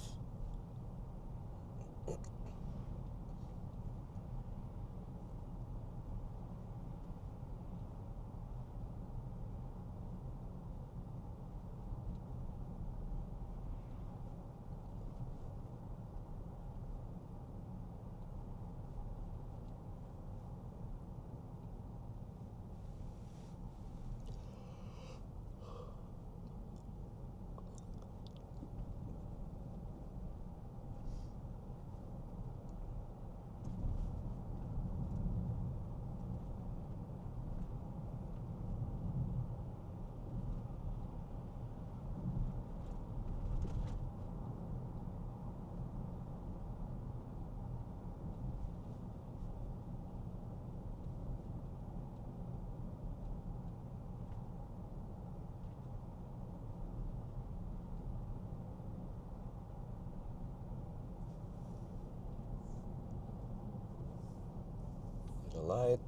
Little light.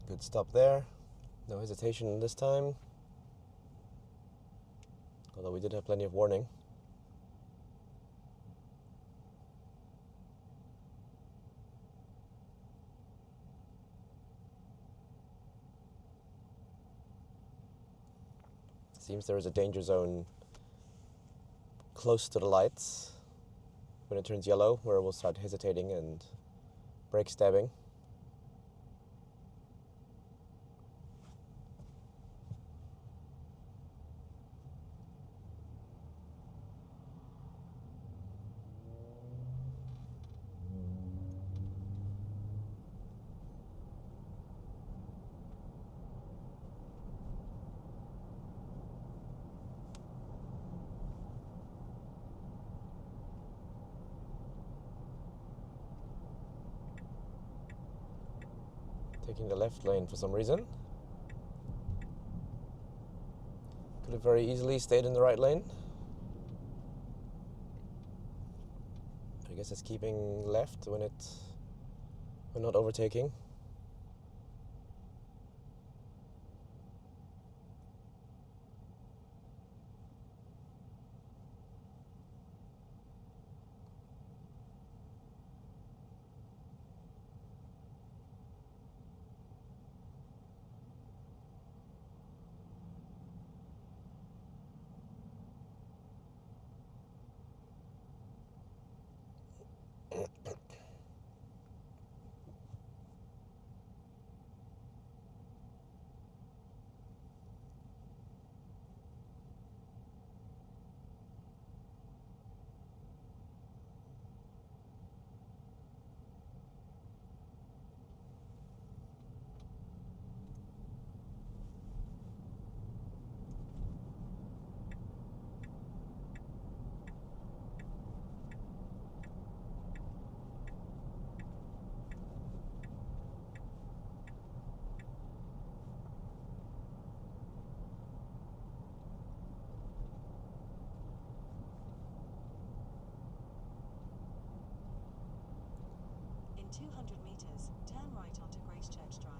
Good stop there. No hesitation this time, although we did have plenty of warning. Seems there is a danger zone close to the lights when it turns yellow, where we'll start hesitating and brake stabbing. Taking the left lane for some reason. Could have very easily stayed in the right lane. I guess it's keeping left when we're not overtaking. In 200 meters, turn right onto Gracechurch Drive.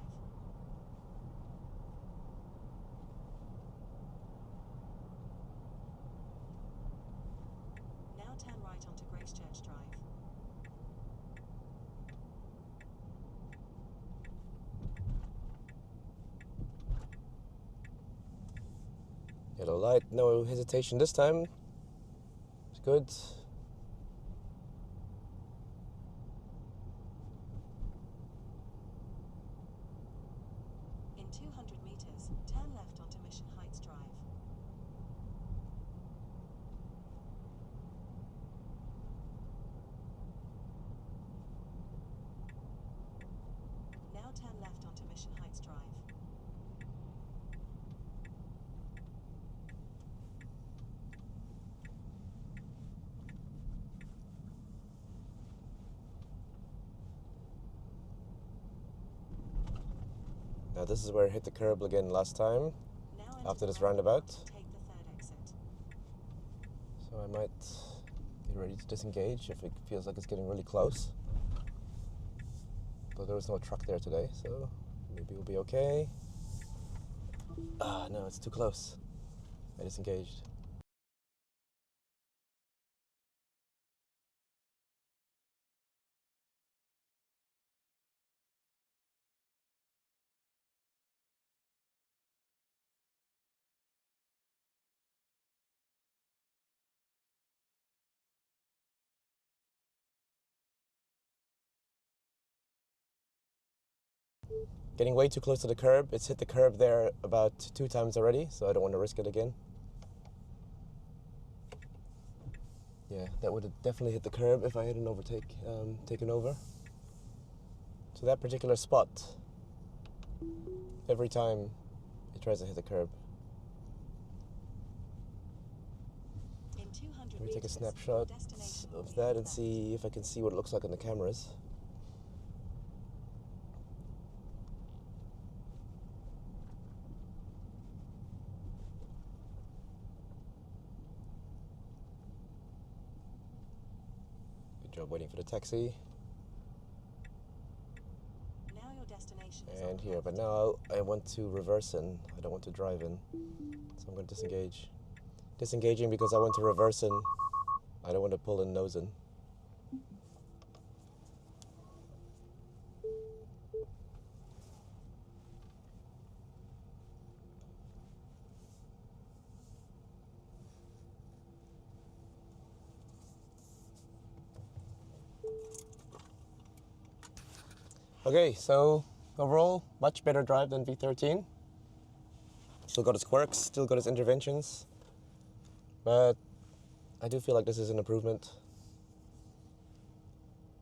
Now turn right onto Gracechurch Drive. Yellow light, no hesitation this time. It's good. In 200 meters, turn left onto Mission Heights Drive. Now turn left onto Mission Heights Drive. Now this is where it hit the curb again last time, Now after enter this the roundabout. Take the third exit. So I might get ready to disengage if it feels like it's getting really close. But there was no truck there today, so maybe we'll be okay. Ah, no, it's too close. I disengaged. Getting way too close to the curb. It's hit the curb there about 2 times already, so I don't want to risk it again. Yeah, that would have definitely hit the curb if I had an overtake taken over. So that particular spot, every time it tries to hit the curb. In 200 Let me take a meters, snapshot destination will of be that and left. see if I can see what it looks like on the cameras. Good job waiting for the taxi. Now your destination is and here, but now I want to reverse in. I don't want to drive in, so I'm going to disengage. Disengaging because I want to reverse in. I don't want to pull in nose in. Okay, so overall, much better drive than V13. Still got its quirks, still got its interventions, but I do feel like this is an improvement.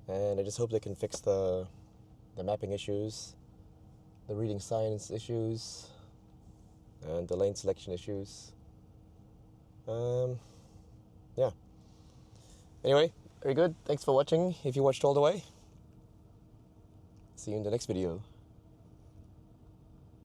And I just hope they can fix the mapping issues, the reading signs issues, and the lane selection issues. Yeah. Anyway, very good. Thanks for watching if you watched all the way. See you in the next video.